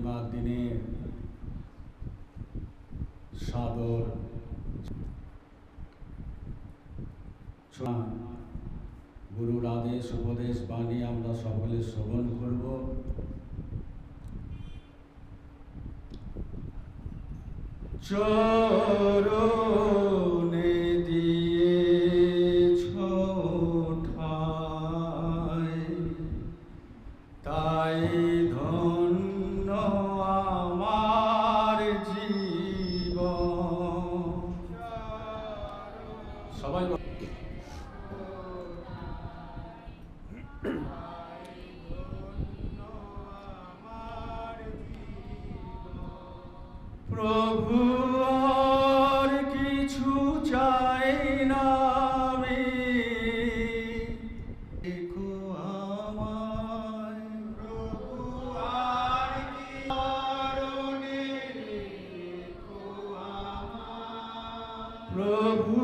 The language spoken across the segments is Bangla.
পূর্ণিমার দিনে সাদর গুরুর আদেশ উপদেশ বাণী আমরা সকলে শ্রবণ করব। চরণে দিয়েছ ঠাই, তাই ধন্য আমার জীবন। সবাই প্রভু আর কিছু চাই না আমি, দেখো আমায় প্রভু আর কি কারণে, দেখো আমায় প্রভু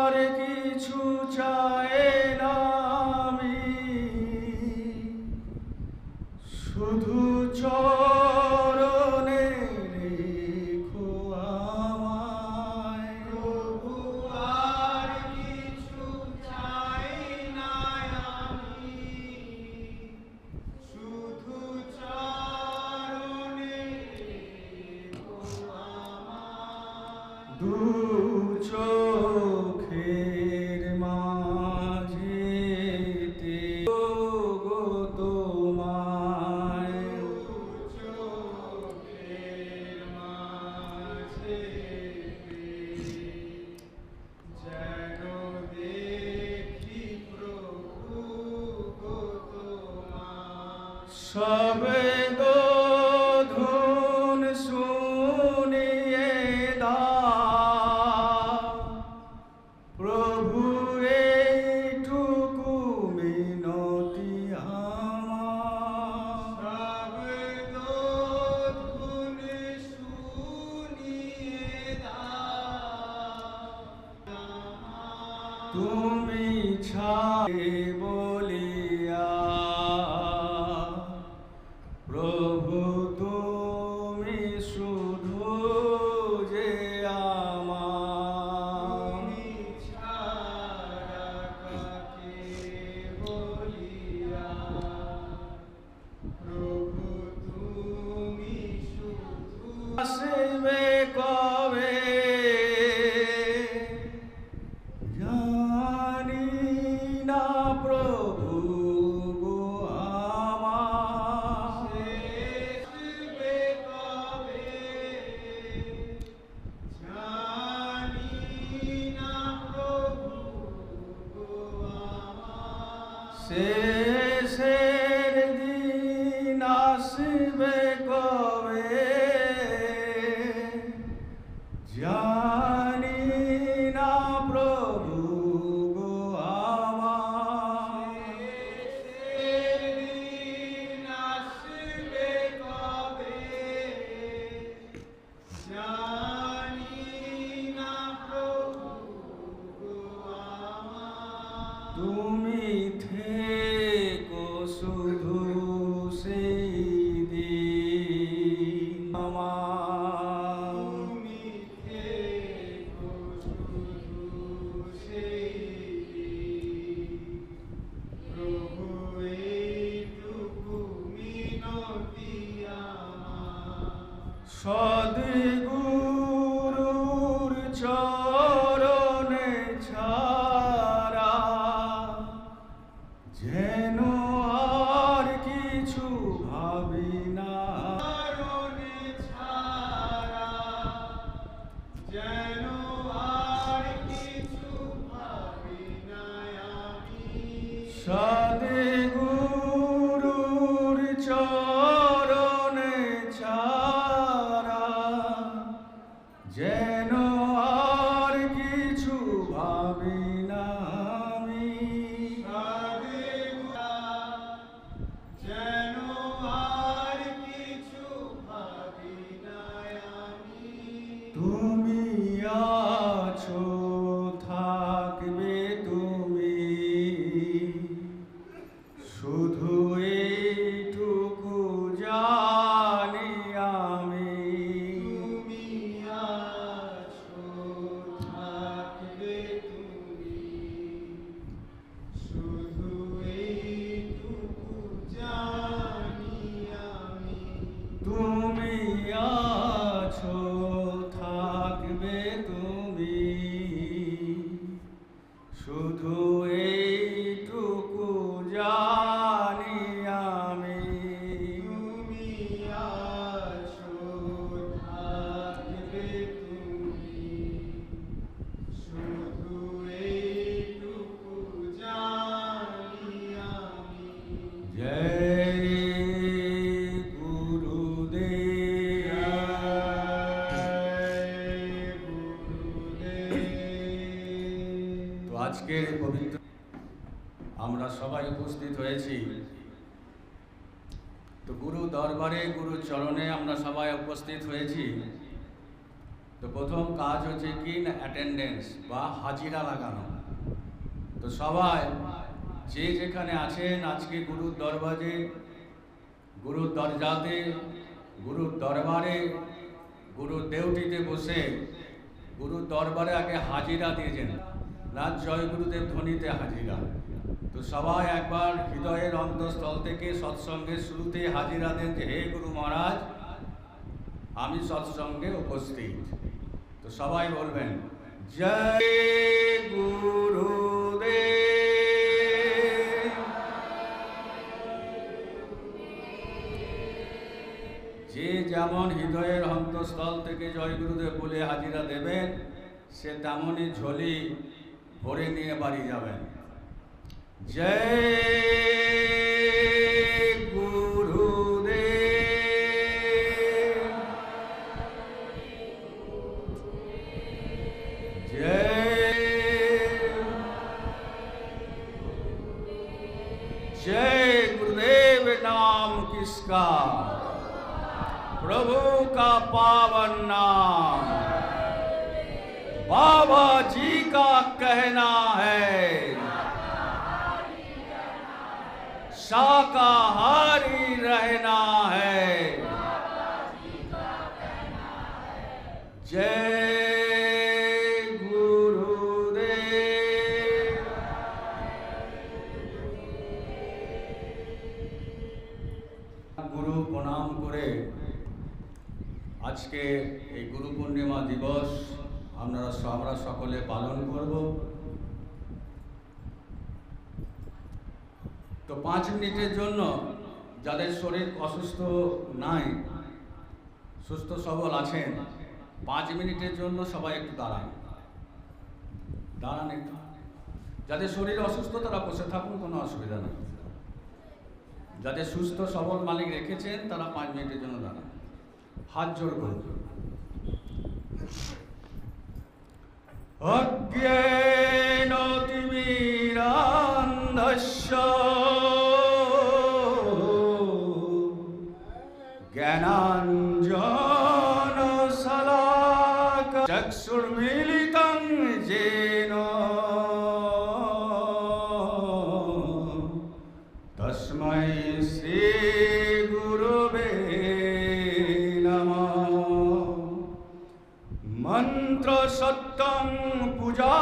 আর কিছু চাই না আমি, শুধু চরণে রেখো আমায়। প্রভু আর কিছু চাই না আমি, শুধু চরণে রেখো আমায়। দু চোখের মাঝেতে গো তোমায়, চোখের মাঝেতে যেন দেখি প্রভু গো তোমায়। সবে ধুন শুনিয়ে দাও প্রভু, এইটুকু মিনতি আমার। ধুন শুনিয়ে দাও, তুমি ছাড়ে বলিয়া প্রভু তুমি শুধু যে আমার। ছাড়া কাকে বলিয়া প্রভু তুমি শুধু। আসবে কবে জানি না প্রভু গো আমার। আসবে কবে জানি না প্রভু গো আমার। শেষের দিন আসবে কবে জানি না প্রভু গো আমার। শেষের দিন আসবে কবে জানি না প্রভু গো আমার। তুমি থেকো শুধু সেই দিন আমার। তুমি থেকো শুধু সেই দিন প্রভু, এইটুকু মিনতি আমার। সদ্গুরুর চরণে ছাড়া যেন আর কিছু ভাবি না। চরণে ছাড়া যেন আর কিছু ভাবি না আমি। সদ্গুরুর চরণে ছাড়া যেন আর কিছু ভাবি না আমি। যেন আর দরবারে গুরুর চরণে আমরা সবাই উপস্থিত হয়েছি। তো প্রথম কাজ হচ্ছে কি না, অ্যাটেন্ডেন্স বা হাজিরা লাগানো। তো সবাই যে যেখানে আছেন আজকে গুরুর দরবারে, গুরুর দরজাতে, গুরুর দরবারে, গুরুর দেউটিতে বসে গুরুর দরবারে আগে হাজিরা দিয়েছেন। রাত জয় গুরুদেব ধ্বনিতে হাজিরা। তো সবাই একবার হৃদয়ের অন্তঃস্থল থেকে সৎসঙ্গের শুরুতে হাজিরা দেন যে হে গুরু মহারাজ, আমি সৎসঙ্গে উপস্থিত। তো সবাই বলবেন জয় গুরুদেব। যে যেমন হৃদয়ের অন্তঃস্থল থেকে জয় গুরুদেব বলে হাজিরা দেবেন, সে তেমনই ঝোলি ভরে নিয়ে বাড়ি যাবেন। জয় গুরুদেব, जय गुरुदेव नाम किसका, प्रभु का पावन नाम, बाबा जी का कहना है शाकाहारी रहना है। जय গুরু প্রণাম করে আজকে এই গুরু পূর্ণিমা দিবস আমরা সকলে পালন করব। তো 5 মিনিটের জন্য যাদের শরীর অসুস্থ নাই, সুস্থ সবল আছেন, 5 মিনিটের জন্য সবাই একটু দাঁড়ান একটু। যাদের শরীর অসুস্থ তারা বসে থাকুন, কোনো অসুবিধা নেই। যাদের সুস্থ সবল মালিক রেখেছেন তারা 5 মিনিটের জন্য দাঁড়ান, হাত জোর করুন। অজ্ঞেন তিমিরান্ধস্য জ্ঞানাঞ্জন শলাকা চক্ষুর্মিলিতং येन तस्मै श्री गुरुवे नमः। मंत्र सत्यं पूजा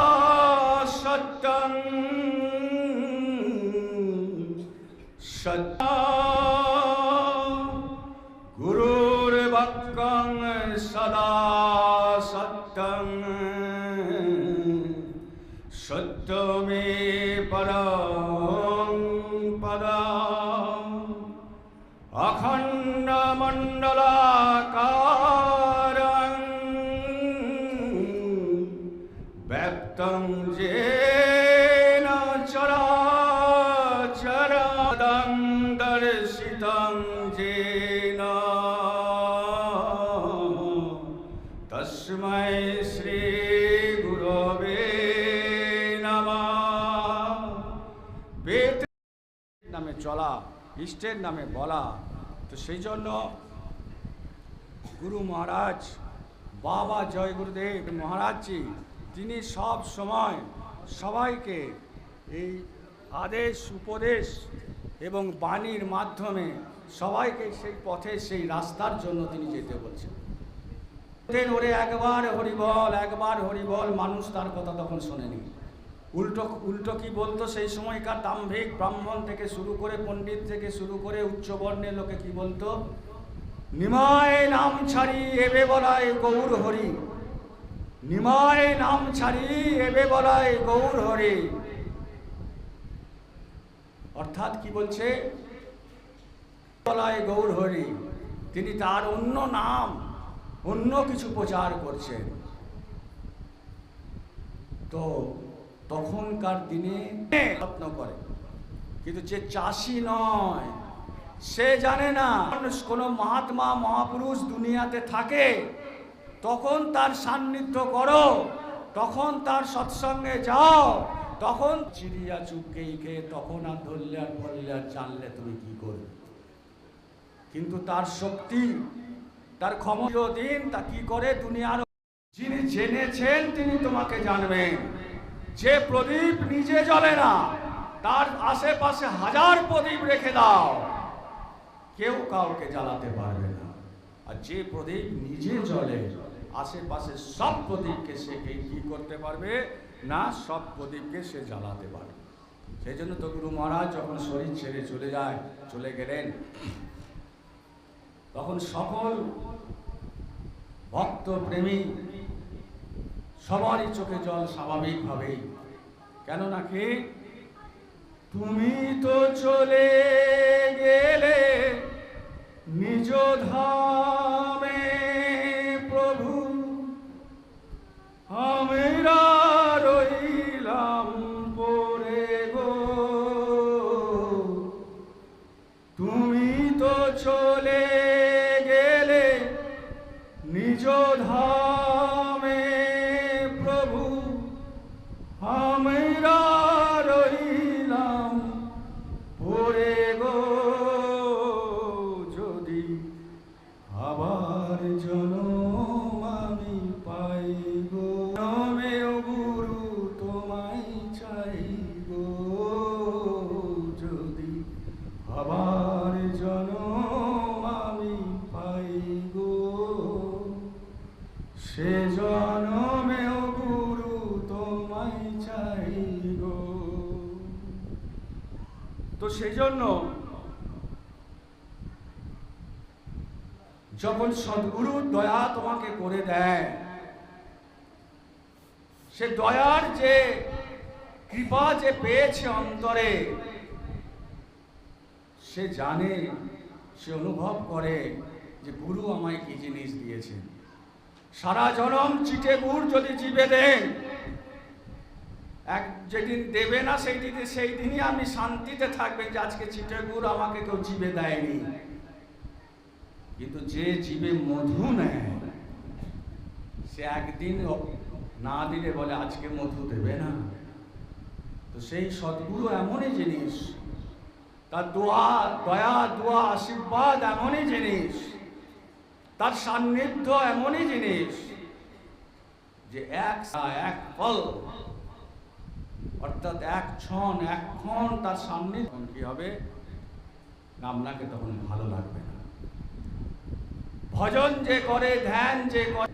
सत्यं सत्य गुरुर्वाक्यं सदा सत्यं सत्यमे परं पदम् अखंड मंडलाकारं व्यक्तं येन चराचरं दर्शितं येन तस्मै श्री गुरवे नमः। नामे चला, इष्टेर नामे बला। तो সেই জন্য গুরু মহারাজ বাবা জয় গুরুদেব মহারাজজি তিনি সব সময় সবাইকে এই আদেশ উপদেশ এবং বাণীর মাধ্যমে সবাইকে সেই পথে সেই রাস্তার জন্য তিনি যেতে বলছেন। ওরে একবার হরিবল, মানুষ তার কথা তখন শোনেনি। উল্টো কি বলতো সেই সময়কার দাম্ভিক ব্রাহ্মণ থেকে শুরু করে পণ্ডিত থেকে শুরু করে উচ্চবর্ণের লোকে কি বলতো, নিমায় নাম ছাড়ি এবে বলায় গৌর হরি, নিমায় নাম ছাড়ি এবে বলায় গৌর হরি। অর্থাৎ কি বলছে, বলায় গৌর হরি, তিনি তার অন্য নাম অন্য কিছু প্রচার করছেন। তো তখনকার দিনে যত্ন করে, কিন্তু যে চাষি নয় সে জানে না কোনো মহাত্মা মহাপুরুষ দুনিয়াতে থাকে, তখন তার সান্নিধ্য করো, তখন তার সৎসঙ্গে যাও, তখন চিড়িয়া চুপকেই খেয়ে তখন আর ধরলে আর বললে আর জানলে তুমি কি করবে। কিন্তু তার শক্তি, তার ক্ষমতা দিন তা কি করে দুনিয়ার। যিনি জেনেছেন তিনি তোমাকে জানবেন। যে প্রদীপ নিজে জ্বলে না, তার আশেপাশে হাজার প্রদীপ রেখে দাও, কেউ কাউকে জ্বালাতে পারবে না। আর যে প্রদীপ নিজে জ্বলে, আশেপাশে সব প্রদীপকে সে কি করতে পারবে না, সব প্রদীপকে সে জ্বালাতে পারবে। সেই জন্য তো গুরু মহারাজ যখন শরীর ছেড়ে চলে গেলেন, তখন সকল ভক্ত প্রেমী সবারই চোখে জল স্বাভাবিকভাবেই। কেননা কি, তুমি তো চলে গেলে নিজ ধামে প্রভু, আমরা রইলাম পড়ে গো। তুমি তো চলে গেলে নিজ ধামে প্রভু, আমরা রইলাম পড়ে গো। যদি আবার জনম আমি পাই গো, নামেও গুরু তোমায় চাই গো। যদি আবার জনম আমি পাই গো, সে জনমেও গুরু তোমায় চাই গো। তো সেই জন্য যখন সদ্গুরু দয়া তোমাকে করে দেয়, সে দয়ার যে কৃপা যে পেয়েছে অন্তরে, সে জানে, সে অনুভব করে যে গুরু আমায় কি জিনিস দিয়েছেন। সারা জনম চিটে গুড় যদি জিভে দেন, যেদিন দেবে না সেই দিনই আপনি শান্তিতে থাকবেন যে আজকে চিটে গুড় আমাকে কেউ জিভে দেয়নি। কিন্তু যে জিভে মধু নেয়, সে একদিন না দিলে বলে আজকে মধু দেবে না। তো সেই সদ্গুরু এমনই জিনিস, তার দয়া দোয়া আশীর্বাদ এমনই জিনিস, তার সান্নিধ্য এমনই জিনিস যে এক ফল অর্থাৎ এক ক্ষণ তার সান্নিধ্য কি হবে না, আপনাকে তখন ভালো লাগবে না। ভজন যে করে, ধ্যান যে করে,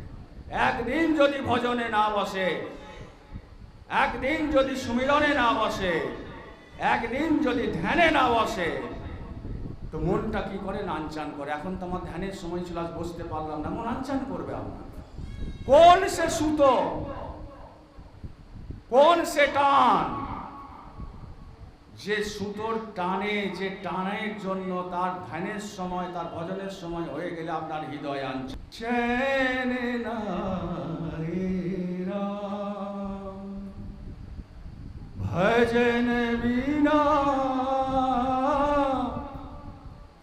একদিন যদি ভজনে না বসে, একদিন যদি সুমিরনে না বসে, একদিন যদি ধ্যানে না বসে, তো মনটা কি করে, নানচান করে। এখন তো আমার ধ্যানের সময় ছিল, আজ বসতে পারলাম না, মন নানচান করবে আপনার। কোন সে সুতো, কোন সে টান, যে সুতোর টানে, যে টানের জন্য তার ধ্যানের সময়, তার ভজনের সময় হয়ে গেলে আপনার হৃদয় আনচেন না ভজন বিনা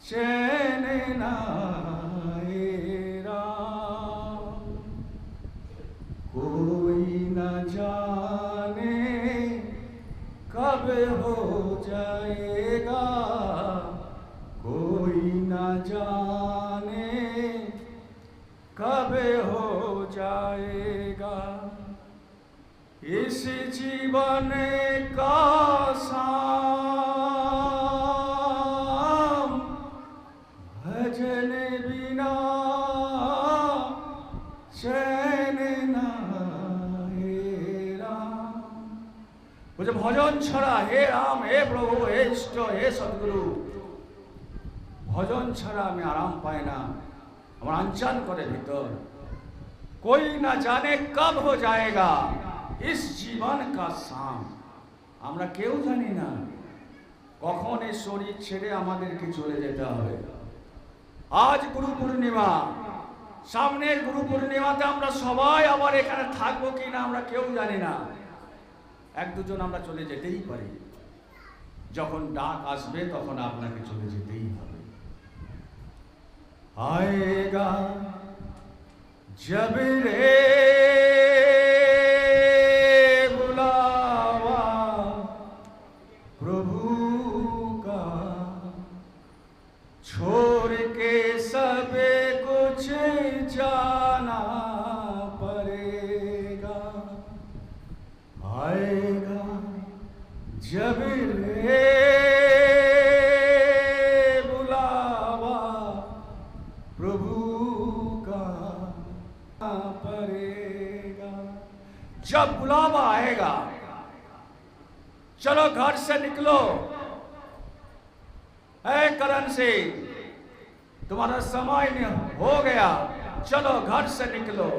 चैन नाए राम, कोई न जाने कब हो जाएगा, कोई न जाने कब हो जाएगा। इस जीवन का साम भजन बिना चैन नाए राम। मुझे भजन छड़ा, हे राम, हे प्रभु, हे इष्ट, हे सदगुरु, भजन छड़ा আমি আরাম পাই না, আমার আনচান করে ভিতর। कोई ना जाने कब हो जाएगा इस जीवन का शाम, আমরা কেউ জানি না কখন এই শরীর ছেড়ে আমাদেরকে চলে যেতে হবে। আজ গুরু পূর্ণিমা, সামনের গুরু পূর্ণিমাতে আমরা সবাই আবার এখানে থাকবো কিনা আমরা কেউ জানি না। এক দুজন আমরা চলে যেতেই পারি, যখন ডাক আসবে তখন আপনাকে চলে যেতেই হবে। आएगा जब रे बुलावा प्रभु का, छोड़ के सब कुछ जाना पड़ेगा, आएगा जब रे बुलावा प्रभु का पड़ेगा। जब बुलावा आएगा, चलो घर से निकलो। ऐ करण से तुम्हारा समय हो गया, चलो घर से निकलो।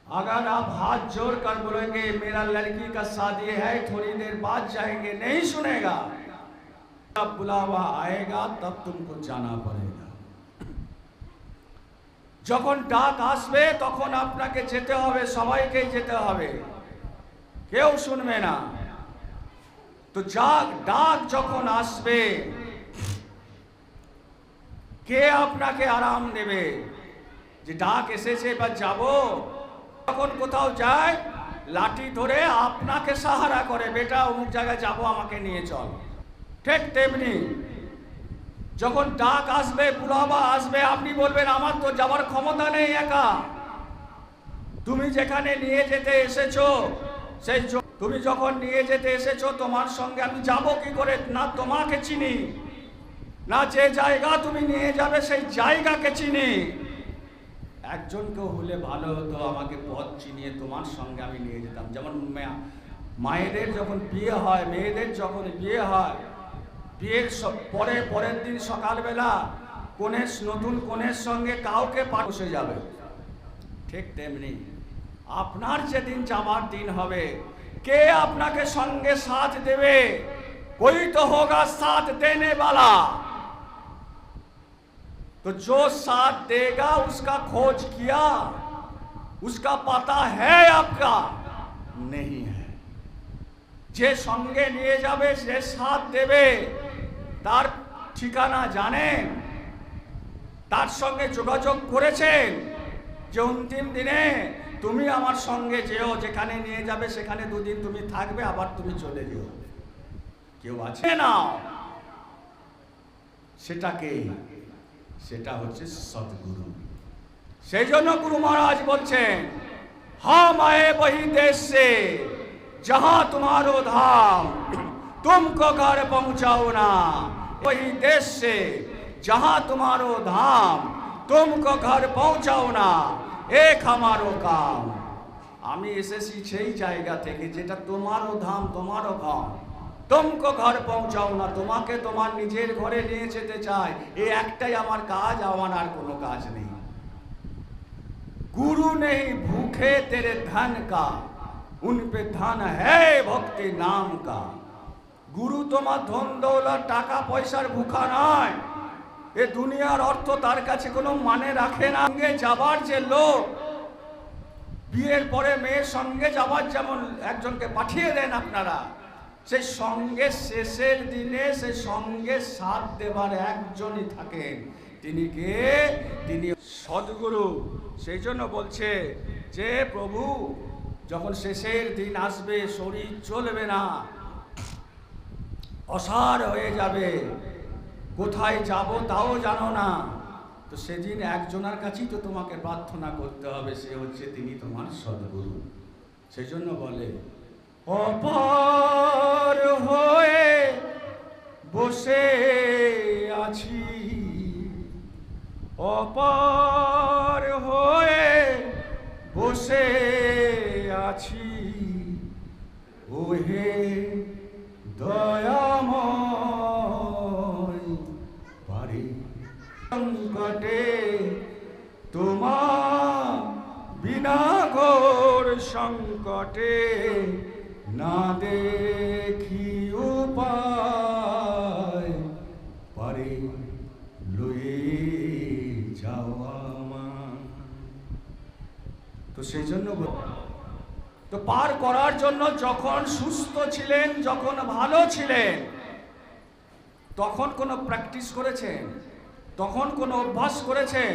अगर आप हाथ जोड़ कर बोलेंगे मेरा लड़की का शादी है, थोड़ी देर बाद जाएंगे, नहीं सुनेगा। जब बुलावा आएगा तब तुमको जाना पड़ेगा। যখন ডাক আসবে তখন আপনাকে যেতে হবে, সবাইকে যেতে হবে, কেউ শুনবে না। তো ডাক যখন আসবে কে আপনাকে আরাম দেবে যে ডাক এসেছে এবার যাব? যখন কোথাও যায় লাঠি ধরে আপনাকে সাহারা করে, বেটা অমুক জায়গায় যাব, আমাকে নিয়ে চল। ঠিক তেমনি যখন ডাক আসবে, বুলাবা আসবে, আপনি বলবেন আমার তো যাবার ক্ষমতা নেই একা। তুমি যেখানে নিয়ে যেতে এসেছো, সেই তুমি যখন নিয়ে যেতে এসেছো তোমার সঙ্গে আমি যাব কি করে? না তোমাকে চিনি, না যে জায়গা তুমি নিয়ে যাবে সেই জায়গাকে চিনি। একজনকে হলে ভালো হতো, আমাকে পথ চিনিয়ে তোমার সঙ্গে আমি নিয়ে যেতাম। যেমন মায়েদের যখন বিয়ে হয়, মেয়েদের যখন বিয়ে হয়, বিয়ের পরের দিন সকালবেলা নতুন কনের সঙ্গে কাউকে বসে যাবে। ঠিক তেমনি আপনার যেদিন যাবার দিন হবে, কে আপনাকে সঙ্গে সাথ দেবে? कोई तो होगा साथ देने वाला। तो जो साथ देगा उसका खोज किया, उसका पता है आपका? नहीं है। যে সঙ্গে নিয়ে যাবে, যে সাথ দেবে, তার ঠিকানা জানেন? তার সঙ্গে যোগাযোগ করেছেন যে অন্তিম দিনে তুমি আমার সঙ্গে যেও, যেখানে নিয়ে যাবে সেখানে দুদিন তুমি থাকবে, আবার তুমি চলে যেও। কেউ আছে না? সেটা হচ্ছে সদ্গুরু। সেই জন্য গুরু মহারাজ বলছেন, हम आए वही देश से जहां तुम्हारो धाम, तुमको घर पहुंचाओ ना। वही देश से जहां तुम्हारो धाम, तुमको घर पहुंचाओ ना, एक हमारो काम। আমি এসেছি সেই জায়গা থেকে যেটা তোমারও ধাম, তোমারও ঘর। तुमको घर पहुंचाओ ना, তোমাকে তোমার নিজের ঘরে নিয়ে যেতে চাই। এই একটাই আমার কাজ, আমার আর কোনো কাজ নেই। गुरु नहीं भूखे तेरे धन का, उन पे धन है भक्ति नाम का। गुरु তোমার ধন দৌলত টাকা পয়সার ভুখা নয়। এ দুনিয়ার অর্থ তার কাছে কোনো মানে রাখে না। সঙ্গে যাবার যে লোক, বিয়ের পরে মেয়ের সঙ্গে যাবার যেমন একজনকে পাঠিয়ে দেন আপনারা, সেই সঙ্গে শেষের দিনে সে সঙ্গে সাথ দেবার একজনই থাকেন। তিনি কে? তিনি সদ্গুরু। সেই জন্য বলছে যে প্রভু যখন শেষের দিন আসবে, শরীর চলবে না, অসার হয়ে যাবে, কোথায় যাব তাও জানো না, তো সেদিন একজনের কাছেই তো তোমাকে প্রার্থনা করতে হবে, সে হচ্ছে তিনি তোমার সদ্গুরু। সেই জন্য বলে অপার হয়ে বসে আছি, অপার হয়ে বসে আছি, ওহে দয়াময় পারে সংকটে তোমার বিনা ঘোর সংকটে না দেখি উপায় পারে লয়ে যাওয়া। তো সেই জন্য তো পার করার জন্য যখন সুস্থ ছিলেন, যখন ভালো ছিলেন, তখন কোনো প্র্যাকটিস করেছেন, তখন কোনো অভ্যাস করেছেন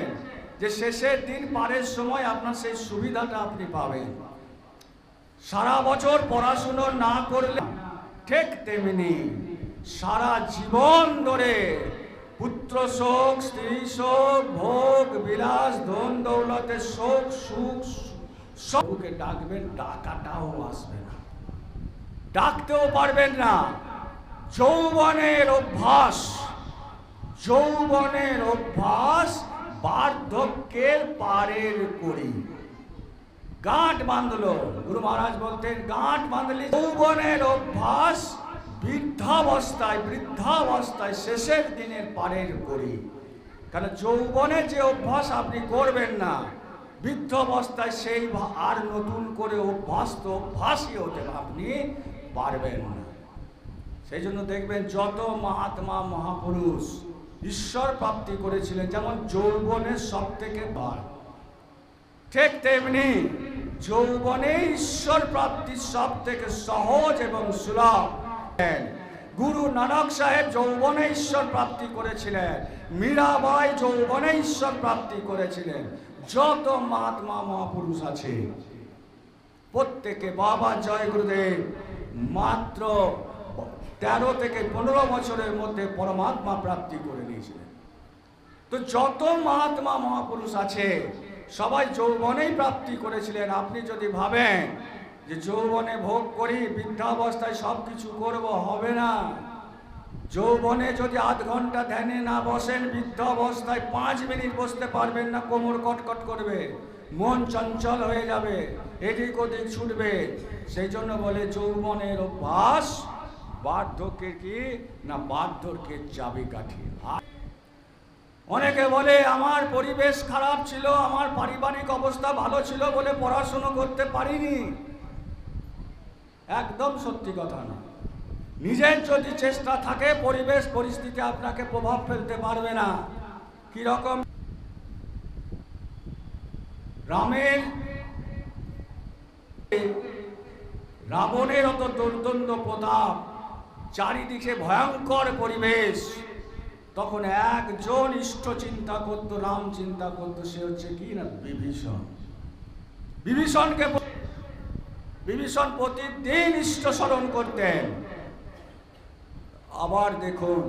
যে শেষের দিন পারের সময় আপনার সেই সুবিধাটা আপনি পাবেন। সারা বছর পড়াশুনো না করলে ঠিক তেমনি সারা জীবন ধরে পুত্র শোক, স্ত্রী শোক, ভোগ বিলাস, ধন দৌলতের শোক, সুখ সবকে ডাকবেন, ডাকাটাও আসবে না, ডাকতেও পারবেন না। যৌবনের অভ্যাস, যৌবনের অভ্যাস বার্ধক্যের পারের করি। গাঁট বাঁধলো, গুরু মহারাজ বলতেন গাঁট বাঁধলি। যৌবনের অভ্যাস বৃদ্ধাবস্থায় শেষের দিনের পারের করি। কারণ যৌবনের যে অভ্যাস আপনি করবেন না, বৃদ্ধাবস্থায় সেই আর নতুন করে অভ্যাসই হতে আপনি পারবেন না। সেই জন্য দেখবেন যত মহাত্মা মহাপুরুষ ঈশ্বর প্রাপ্তি করেছিলেন, যেমন যৌবনের সব থেকে বার, ঠিক তেমনি যৌবনে ঈশ্বর প্রাপ্তি সব থেকে সহজ এবং সুলভ। গুরু নানক সাহেব যৌবনে ঈশ্বর প্রাপ্তি করেছিলেন, মীরাবাই যৌবনে ঈশ্বর প্রাপ্তি করেছিলেন। যত মহাত্মা মহাপুরুষ আছে প্রত্যেকে, বাবা জয় গুরুদেব মাত্র 13 থেকে 15 বছরের মধ্যে পরমাত্মা প্রাপ্তি করে নিয়েছিলেন। তো যত মহাত্মা মহাপুরুষ আছে সবাই যৌবনেই প্রাপ্তি করেছিলেন। আপনি যদি ভাবেন যে যৌবনে ভোগ করি, বৃদ্ধাবস্থায় সব কিছু করবো, হবে না। যৌবনে যদি আধ ঘন্টা ধ্যানে না বসেন, বৃদ্ধাবস্থায় 5 মিনিট বসতে পারবেন না, কোমর কটকট করবে, মন চঞ্চল হয়ে যাবে, এদিক ওদিক ছুটবে। সেই জন্য বলে যৌবনের অভ্যাস বার্ধক্যের কি না, বার্ধক্যের চাবিকাঠি। অনেকে বলে আমার পরিবেশ খারাপ ছিল, আমার পারিবারিক অবস্থা ভালো ছিল বলে পড়াশোনা করতে পারিনি। একদম সত্যি কথা না। নিজের যদি চেষ্টা থাকে, পরিবেশ পরিস্থিতি আপনাকে প্রভাব ফেলতে পারবে না। কি রকম রাবণের অত দুর্দণ্ড প্রতাপ, চারিদিকে ভয়ঙ্কর পরিবেশ, তখন একজন ইষ্ট চিন্তা করত, রাম চিন্তা করত, সে হচ্ছে কি না বিভীষণ। বিভীষণ প্রতিদিন ইষ্ট স্মরণ করতেন। আবার দেখুন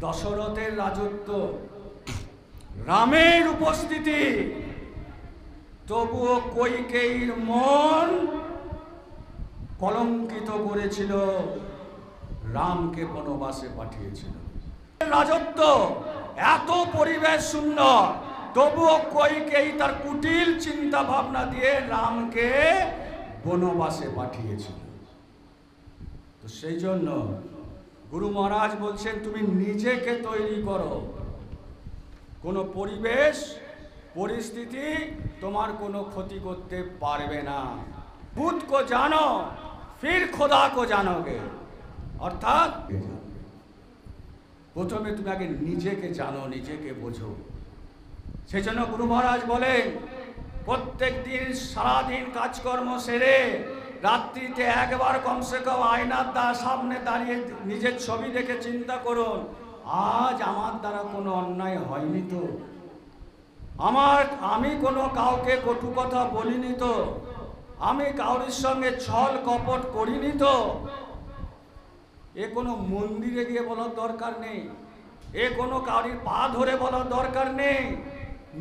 দশরথের রাজত্ব, রামের উপস্থিতি, তবুও কইকেয়ীর মন কলঙ্কিত করেছিল, রামকে বনবাসে পাঠিয়েছিল। রাজত্ব এত পরিবেশ সুন্দর, তবুও কইকেয়ী তার কুটিল চিন্তা ভাবনা দিয়ে রামকে বনবাসে পাঠিয়েছিল। তো সেই জন্য গুরু মহারাজ বলছেন তুমি নিজেকে তৈরি করো। কোনো পরিবেশ পরিস্থিতি তোমার কোনো ক্ষতি করতে পারবে না। खुद को जानो फिर खुदा को जानोगे। অর্থাৎ প্রথমে তুমি আগে নিজেকে জানো, নিজেকে বোঝো। সেই জন্য গুরু মহারাজ বলেন প্রত্যেক দিন সারাদিন কাজকর্ম সেরে রাত্রিতে একবার কমসে কম আয়নার সামনে দাঁড়িয়ে নিজের ছবি দেখে চিন্তা করুন, আজ আমার দ্বারা কোনো অন্যায় হয়নি তো, আমি কোনো কাউকে কটু কথা বলিনি তো, আমি কাউরির সঙ্গে ছল কপট করিনি তো। এ কোনো মন্দিরে গিয়ে বলার দরকার নেই, এ কোনো কাউরির পা ধরে বলার দরকার নেই।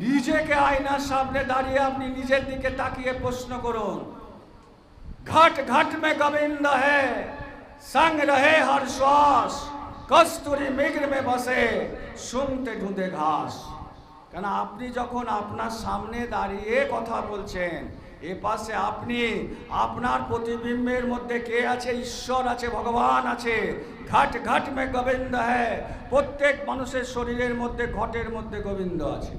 নিজেকে আয়নার সামনে দাঁড়িয়ে আপনি নিজের দিকে তাকিয়ে প্রশ্ন করুন, ঘট ঘট মে গোবিন্দ है संग रहे हर श्वास कस्तूरी मृग में बसे শুনতে ঢুঁধে ঘাস। কেন আপনি যখন আপনার সামনে দাঁড়িয়ে কথা বলছেন, এ পাশে আপনি আপনার প্রতিবিম্বের মধ্যে কে আছে? ঈশ্বর আছে, ভগবান আছে। ঘট ঘট মে গোবিন্দ হ্যায়, প্রত্যেক মানুষের শরীরের মধ্যে ঘটের মধ্যে গোবিন্দ আছে।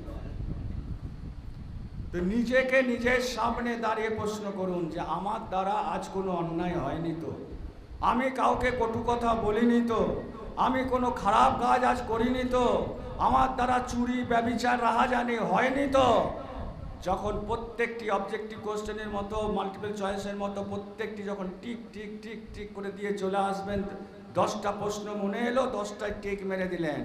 তো নিজেকে নিজের সামনে দাঁড়িয়ে প্রশ্ন করুন যে আমার দ্বারা আজ কোনো অন্যায় হয়নি তো, আমি কাউকে কটু কথা বলিনি তো, আমি কোনো খারাপ কাজ আজ করিনি তো, আমার দ্বারা চুরি ব্যভিচার রাহাজানি হয়নি তো। যখন প্রত্যেকটি অবজেক্টিভ কোশ্চেনের মতো মাল্টিপল চয়েসের মতো প্রত্যেকটি যখন টিক টিক টিক টিক করে দিয়ে চলে আসবেন, 10টা প্রশ্ন মনে এলো, 10টায় টিক মেরে দিলেন,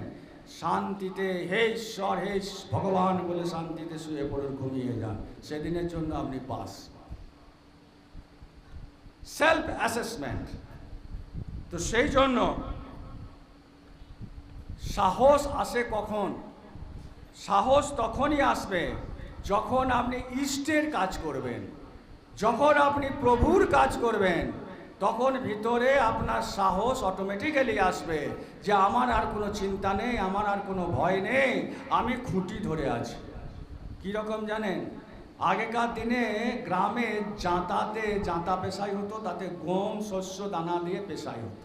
শান্তিতে হে ঈশ্বর হে ভগবান বলে শান্তিতে শুয়ে পড়ুন, ঘুমিয়ে যান, সেদিনের জন্য আপনি পাস। Self assessment. তো সেই জন্য সাহস আসে কখন? সাহস তখনই আসবে যখন আপনি ইষ্টের কাজ করবেন, যখন আপনি প্রভুর কাজ করবেন, তখন ভিতরে আপনার সাহস অটোমেটিক্যালি আসবে যে আমার আর কোনো চিন্তা নেই, আমার আর কোনো ভয় নেই, আমি খুঁটি ধরে আছি। কীরকম জানেন? আগেকার দিনে গ্রামে জাঁতা পেশাই হতো, তাতে গম শস্য দানা দিয়ে পেশাই হতো।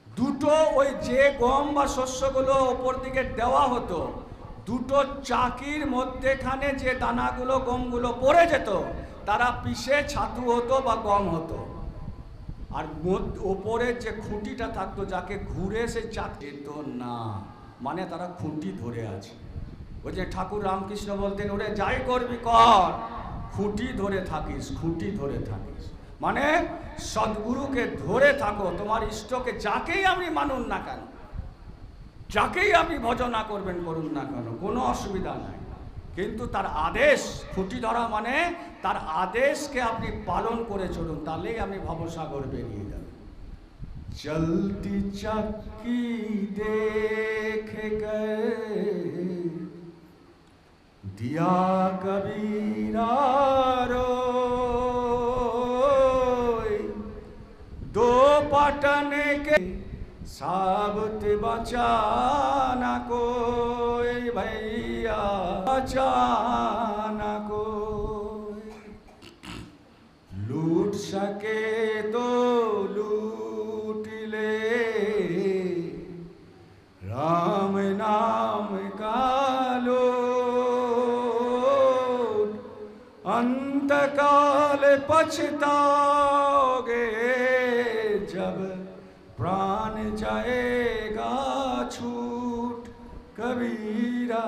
দুটো ওই যে গম বা শস্যগুলো ওপর দিকে দেওয়া হতো, দুটো চাকির মধ্যেখানে যে দানাগুলো গমগুলো পড়ে যেত, তারা পিষে ছাতু হতো বা গম হতো। আর ওপরের যে খুঁটিটা থাকতো, যাকে ঘুরে সে চাক যেত না, মানে তারা খুঁটি ধরে আছে। ওই যে ঠাকুর রামকৃষ্ণ বলতেন, ওরে যাই করবি কর, খুঁটি ধরে থাকিস, খুঁটি ধরে থাকিস, মানে সদ্গুরুকে ধরে থাকো। তোমার ইষ্টকে যাকেই আপনি মানুন না কেন, যাকেই আপনি ভজনা করবেন করুন না কেন, কোনো অসুবিধা নাই, কিন্তু তার আদেশ, খুঁটি ধরা মানে তার আদেশকে আপনি পালন করে চলুন, তাহলেই আপনি ভবসাগর বেরিয়ে যাবেন। চলতি চাকি দেখে दिया कबीरा रोय, दो पटन के साबत बचाना कोई भैया, बचाना कोई। लूट सके तो लूट ले राम नाम का लो, अंतकाल पछताओगे जब प्राण जाएगा छूट, कबीरा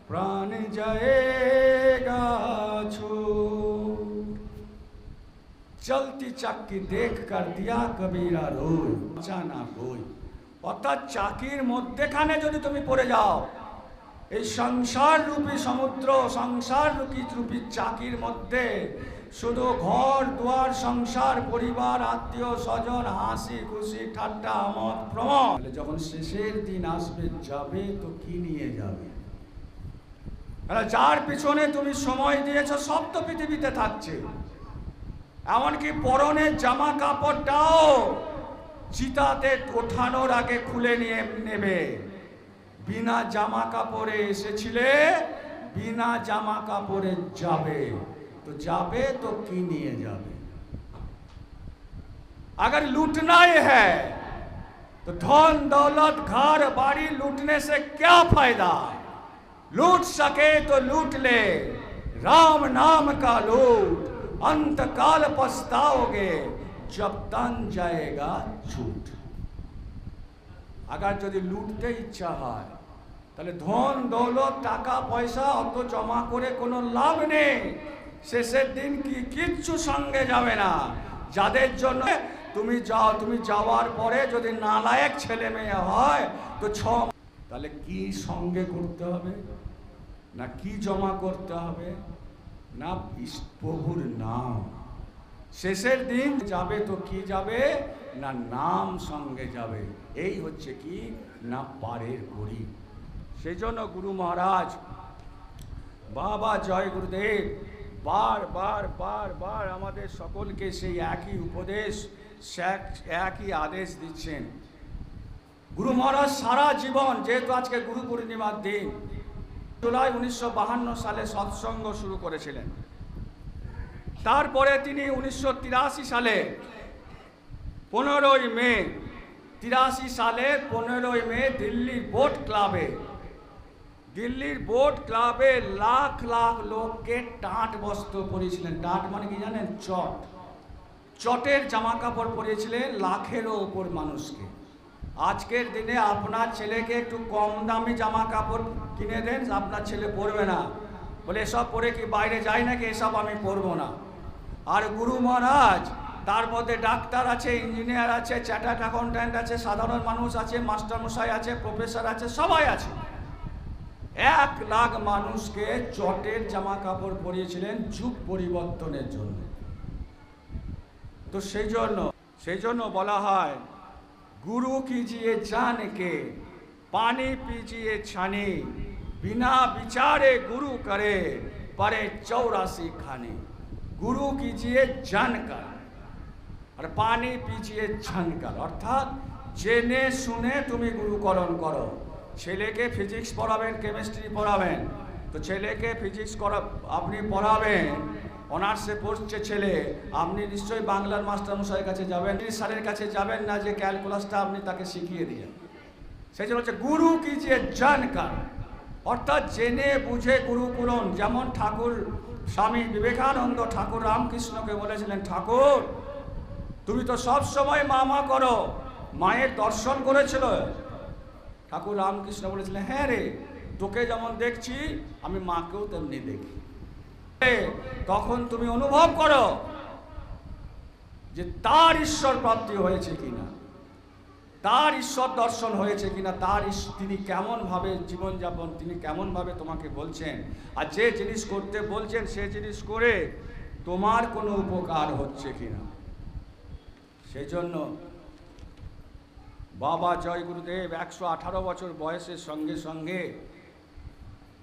प्राण जाएगा छूट। चलती चक्की देख कर दिया कबीरा रोय, बचाना कोई। অর্থাৎ চাকির মধ্যেখানে যদি তুমি পড়ে যাও, এই সংসার রূপী সমুদ্র, সংসার রূপী চাকির মধ্যে শুধু ঘর দুয়ার, সংসার, পরিবার, আত্মীয় স্বজন, হাসি খুশি, ঠাট্টা, আমোদ প্রমোদ, যখন শেষের দিন আসবে, যাবে তো কি নিয়ে যাবে? যার পিছনে তুমি সময় দিয়েছ সব তো পৃথিবীতে থাকছে, এমনকি পরনের জামা কাপড়টাও চিতাতে ওঠানোর আগে খুলে নিয়ে নেবে। বিনা জামা কাপড়ে এসেছিলে, বিনা জামা কাপড়ে যাবে, তো যাবে তো কি নিয়ে যাবে? अगर लूटना ही है तो धन दौलत घर बाड़ी लूटने से क्या फायदा? लूट सके तो लूट ले, राम नाम का लूट, अंत काल पछताओगे जब तन जाएगा छूट। अगर যদি লুটতে ইচ্ছা হয়, তাহলে ধন দৌলত টাকা পয়সা অত জমা করে কোনো লাভ নেই, শেষের দিন কিচ্ছু সঙ্গে যাবে না। যাদের জন্য তুমি যাও, তুমি যাওয়ার পরে যদি নালায়েক ছেলে মেয়ে হয় তো তাহলে কি সঙ্গে করতে হবে, না কি জমা করতে হবে, না প্রভুর নাম। শেষের দিন যাবে তো কি যাবে, না নাম সঙ্গে যাবে। এই হচ্ছে কি, না পারের করি। সেই জন্য গুরু মহারাজ বাবা জয় গুরুদেব বার বার বার বার আমাদের সকলকে সেই একই উপদেশ, একই আদেশ দিচ্ছেন। গুরু মহারাজ সারা জীবন, যেহেতু আজকে গুরু পূর্ণিমার দিন, জুলাই 1952 সালে সৎসঙ্গ শুরু করেছিলেন। তারপরে তিনি 1983 সালে 15ই মে, 83 সালে 15ই মে দিল্লির বোট ক্লাবে লাখ লাখ লোককে টাট বস্ত্র পরিয়েছিলেন। টাট মানে কি জানেন? চটের জামা কাপড় পরিয়েছিলেন লাখেরও ওপর মানুষকে। আজকের দিনে আপনার ছেলেকে একটু কম দামি জামা কাপড় কিনে দেন, আপনার ছেলে পরবে না, বলে এসব পরে কি বাইরে যায় নাকি, এসব আমি পরবো না। আর গুরু মহারাজ, তার মধ্যে ডাক্তার আছে, ইঞ্জিনিয়ার আছে, চার্টার্ড অ্যাকাউন্ট্যান্ট আছে, সাধারণ মানুষ আছে, মাস্টারমশাই আছে, প্রফেসর আছে, সবাই আছে। 1 লাখ মানুষকে চটের জামা কাপড় পরিয়েছিলেন যুগ পরিবর্তনের জন্য। তো সেই জন্য বলা হয় गुरु कीजिए जान के, पानी पीजिए छानी, बिना विचारे गुरु करे, परे 84 खानी। गुरु कीजिए जानकर और पानी पीजिए छानकर, অর্থাৎ জেনে শুনে তুমি গুরুকরণ করো। ছেলেকে ফিজিক্স পড়াবেন, কেমিস্ট্রি পড়াবেন, তো ছেলেকে ফিজিক্স আপনি পড়াবেন, অনার্সে পড়ছে ছেলে, আপনি নিশ্চয়ই বাংলার মাস্টারমশাইয়ের কাছে যাবেন, স্যারের কাছে যাবেন না যে ক্যালকুলাসটা আপনি তাকে শিখিয়ে দিয়ে। সেই জন্য হচ্ছে গুরু কি যে জানকার, অর্থাৎ জেনে বুঝে গুরু করুন। যেমন ঠাকুর স্বামী বিবেকানন্দ ঠাকুর রামকৃষ্ণকে বলেছিলেন, ঠাকুর তুমি তো সব সময় মা মা করো, মায়ের দর্শন করেছিল? ঠাকুর রামকৃষ্ণ বলেছিলেন, হ্যাঁ রে, তোকে যেমন দেখছি আমি মাকেও তেমনি দেখি। তখন তুমি অনুভব করো যে তার ঈশ্বর প্রাপ্তি হয়েছে কিনা, তার ঈশ্বর দর্শন হয়েছে কিনা, তিনি কেমন ভাবে জীবনযাপন, তিনি কেমন ভাবে তোমাকে বলছেন, আর যে জিনিস করতে বলছেন সে জিনিস করে তোমার কোনো উপকার হচ্ছে কিনা। সেই জন্য বাবা জয় গুরুদেব 118 বছর বয়সের সঙ্গে সঙ্গে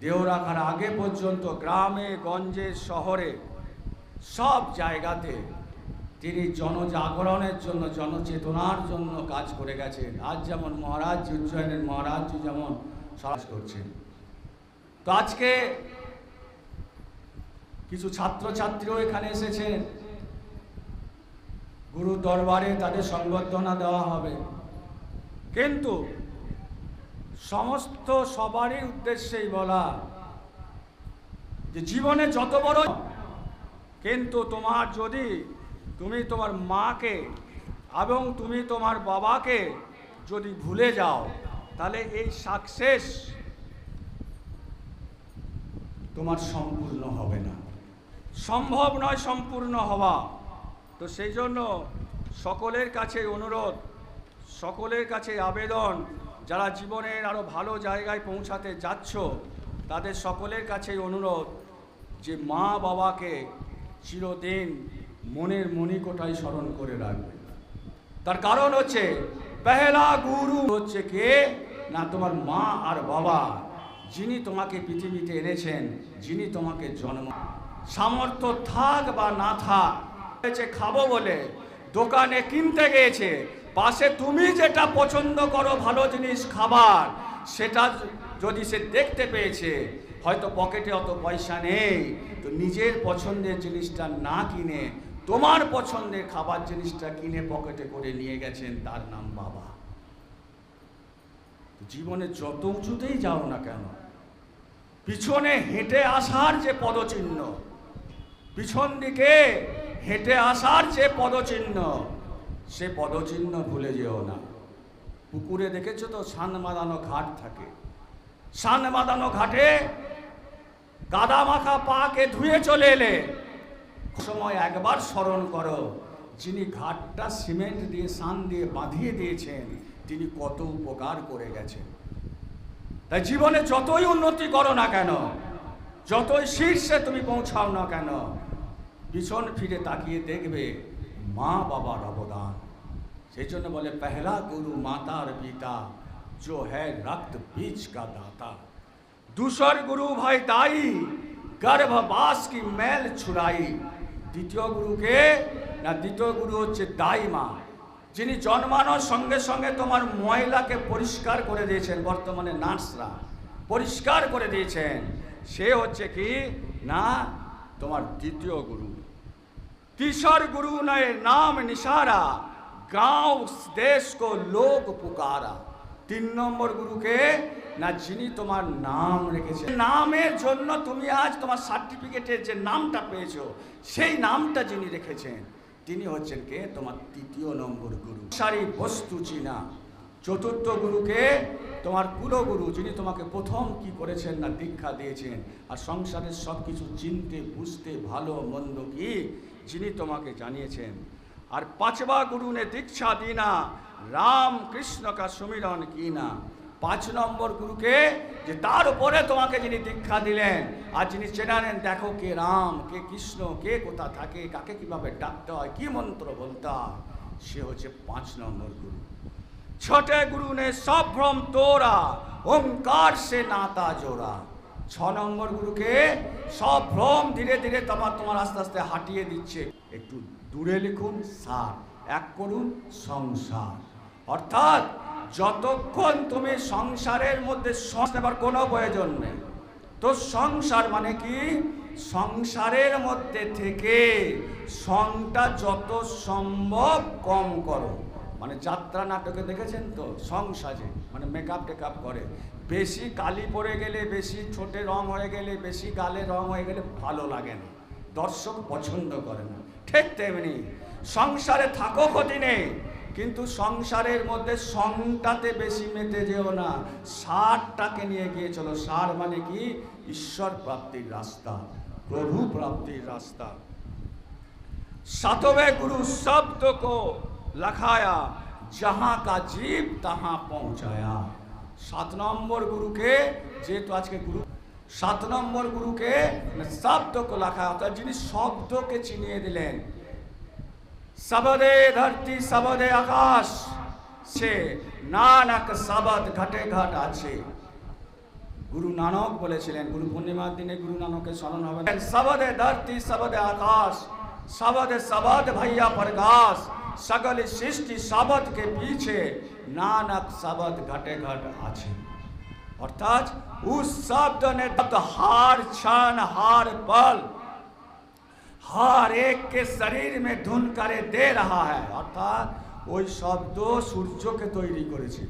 দেহ রাখার আগে পর্যন্ত গ্রামে গঞ্জে শহরে সব জায়গাতে তিনি জনজাগরণের জন্য, জনচেতনার জন্য কাজ করে গেছেন। আজ যেমন মহারাজ উজ্জয়নের মহারাজ যেমন সাজ করছেন, তো আজকে কিছু ছাত্রছাত্রীও এখানে এসেছেন, গুরু দরবারে তাদের সংবর্ধনা দেওয়া হবে। কিন্তু সমস্ত সবারই উদ্দেশ্যেই বলা যে জীবনে যত বড়, কিন্তু তোমার যদি তুমি তোমার মাকে এবং তুমি তোমার বাবাকে যদি ভুলে যাও, তাহলে এই সাকসেস তোমার সম্পূর্ণ হবে না, সম্ভব নয় সম্পূর্ণ হওয়া। তো সেই জন্য সকলের কাছে অনুরোধ, সকলের কাছে আবেদন, যারা জীবনের আরো ভালো জায়গায় পৌঁছাতে যাচ্ছ তাদের সকলের কাছে অনুরোধ যে মা বাবাকে চিরদিন মনের মণিকোঠায় স্মরণ করে রাখবে। তার কারণ হচ্ছে পহেলা গুরু হচ্ছে কে না, তোমার মা আর বাবা, যিনি তোমাকে পৃথিবীতে এনেছেন, যিনি তোমাকে জন্ম, সামর্থ্য থাক বা না থাক, খাবো বলে দোকানে কিনতে গিয়েছে, পাশে তুমি যেটা পছন্দ করো ভালো জিনিস খাবার, সেটা যদি সে দেখতে পেয়েছে, হয়তো পকেটে অত পয়সা নেই, তো নিজের পছন্দের জিনিসটা না কিনে তোমার পছন্দের খাবার জিনিসটা কিনে পকেটে করে নিয়ে গেছেন, তার নাম বাবা। জীবনে যত উঁচুতেই যাও না কেন, পিছনে হেঁটে আসার যে পদচিহ্ন, পিছন দিকে হেঁটে আসার যে পদচিহ্ন, সে পদচিহ্ন ভুলে যেও না। পুকুরে দেখেছো তো সান বাঁধানো ঘাট থাকে, সান বাঁধানো ঘাটে কাদা মাখা পাকে ধুয়ে চলে এলে সময় একবার স্মরণ করো, যিনি ঘাটটা সিমেন্ট দিয়ে সান দিয়ে বাঁধিয়ে দিয়েছেন, তিনি কত উপকার করে গেছেন। তাই জীবনে যতই উন্নতি করো না কেন, যতই শীর্ষে তুমি পৌঁছাও না কেন, পিছন ফিরে তাকিয়ে দেখবে মা বাবার অবদান। সেই জন্য বলে পহলা গুরু মাতার পিতা, जो है रक्त बीज का दाता। दूसर गुरु भाई दाई, गर्भवास की मैल छुड़ाई। দ্বিতীয় গুরুকে না, দ্বিতীয় গুরু হচ্ছে দাই মা, যিনি জন্মানোর সঙ্গে সঙ্গে তোমার ময়লাকে পরিষ্কার করে দিয়েছেন, বর্তমানে নার্সরা পরিষ্কার করে দিয়েছেন, সে হচ্ছে কি না তোমার দ্বিতীয় গুরু। तीसर गुरु ने नाम निशारा, गांव देश को लोग पुकारा। 3 নম্বর গুরুকে না, যিনি তোমার নাম রেখেছেন, নামের জন্য তুমি আজ তোমার সার্টিফিকেটের যে নামটা পেয়েছো, সেই নামটা যিনি রেখেছেন, তিনি হচ্ছেন কে তোমার 3য় নম্বর গুরু। সারি বস্তু চিনা। চতুর্থ গুরুকে তোমার কুলগুরু, যিনি তোমাকে প্রথম কি করেছেন না দীক্ষা দিয়েছেন, আর সংসারের সব কিছু চিনতে বুঝতে ভালো মন্দ কি যিনি তোমাকে জানিয়েছেন। আর 5वां गुरु ने दीक्षा दीना, राम कृष्ण का सुमिरन कीना। 5 নম্বর গুরুকে যে তার উপরে তোমাকে যিনি দীক্ষা দিলেন, আর যিনি চেনালেন, দেখো কে রাম কে কৃষ্ণ, কে কোথা থাকে, কাকে কিভাবে ডাকতে হয়, কি মন্ত্র বলতে হয়, সে হচ্ছে 5 নম্বর গুরু। छठे गुरु ने सब भ्रम तोड़ा, ओंकार से नाता जोड़ा। 6 নম্বর গুরুকে সব ভ্রম ধীরে ধীরে তোমার আস্তে আস্তে হাঁটিয়ে দিচ্ছে। একটু দূরে লিখুন সার, এক করুন সংসার। অর্থাৎ যতক্ষণ তুমি সংসারের মধ্যে শ্বাস নেবার কোনো প্রয়োজন নেই। তো সংসার মানে কি? সংসারের মধ্যে থেকে সংটা যত সম্ভব কম করো। মানে যাত্রা নাটকে দেখেছেন তো, সংসাজে মানে মেকআপ টেকআপ করে, বেশি কালি পড়ে গেলে, বেশি ঠোঁটে রং হয়ে গেলে, বেশি গালে রং হয়ে গেলে ভালো লাগে না, দর্শক পছন্দ করে না। ঠিক তেমনি সংসারে থাকো ক্ষতি নেই, কিন্তু সংসারের মধ্যে সংটাতে বেশি মেতে যেও না, সারটাকে নিয়ে গিয়ে চলো। সার মানে কি? ঈশ্বর প্রাপ্তির রাস্তা, প্রভু প্রাপ্তির রাস্তা। 7वें गुरु शब्द को लखाया, जहां का जीव तहां पहुंचाया। 7 নম্বর গুরুকে, যেহেতু আজকে গুরু 7 নম্বর গুরুকে শব্দ को लखाया, অর্থাৎ যিনি শব্দকে চিনিয়ে দিলেন। শবদে ধরতি শবদে আকাশ, সে নানক শবদ ঘটে ঘট আছে। গুরু নানক বলেছিলেন, গুরু পূর্ণিমার দিনে গুরু নানকের স্মরণ হবে। শবদে ধরতি শবদে আকাশ, शबद शबद भैया प्रकाश, सकल सृष्टि शबद के पीछे नानक शबद घटे घट आछे। अर्थात उस शब्द ने हर क्षण हर पल हर एक के शरीर में धुन करे दे रहा है। अर्थात ওই শব্দ সূর্যকে তৈরি করেছে,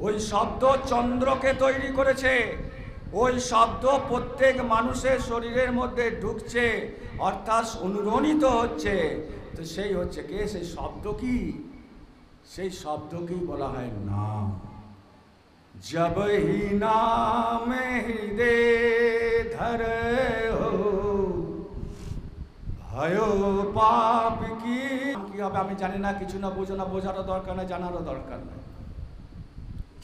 ওই শব্দ চন্দ্রকে তৈরি করেছে, ওই শব্দ প্রত্যেক মানুষের শরীরের মধ্যে ঢুকছে, অর্থাৎ অনুরণিত হচ্ছে। তো সেই হচ্ছে কে? সেই শব্দ কি? সেই শব্দকেই বলা হয় নাম। जब ही नाम हृदय धर हो, भयो पाप की হবে আমি জানি না, কিছু না বোঝো না, বোঝারও দরকার নেই, জানারও দরকার নেই।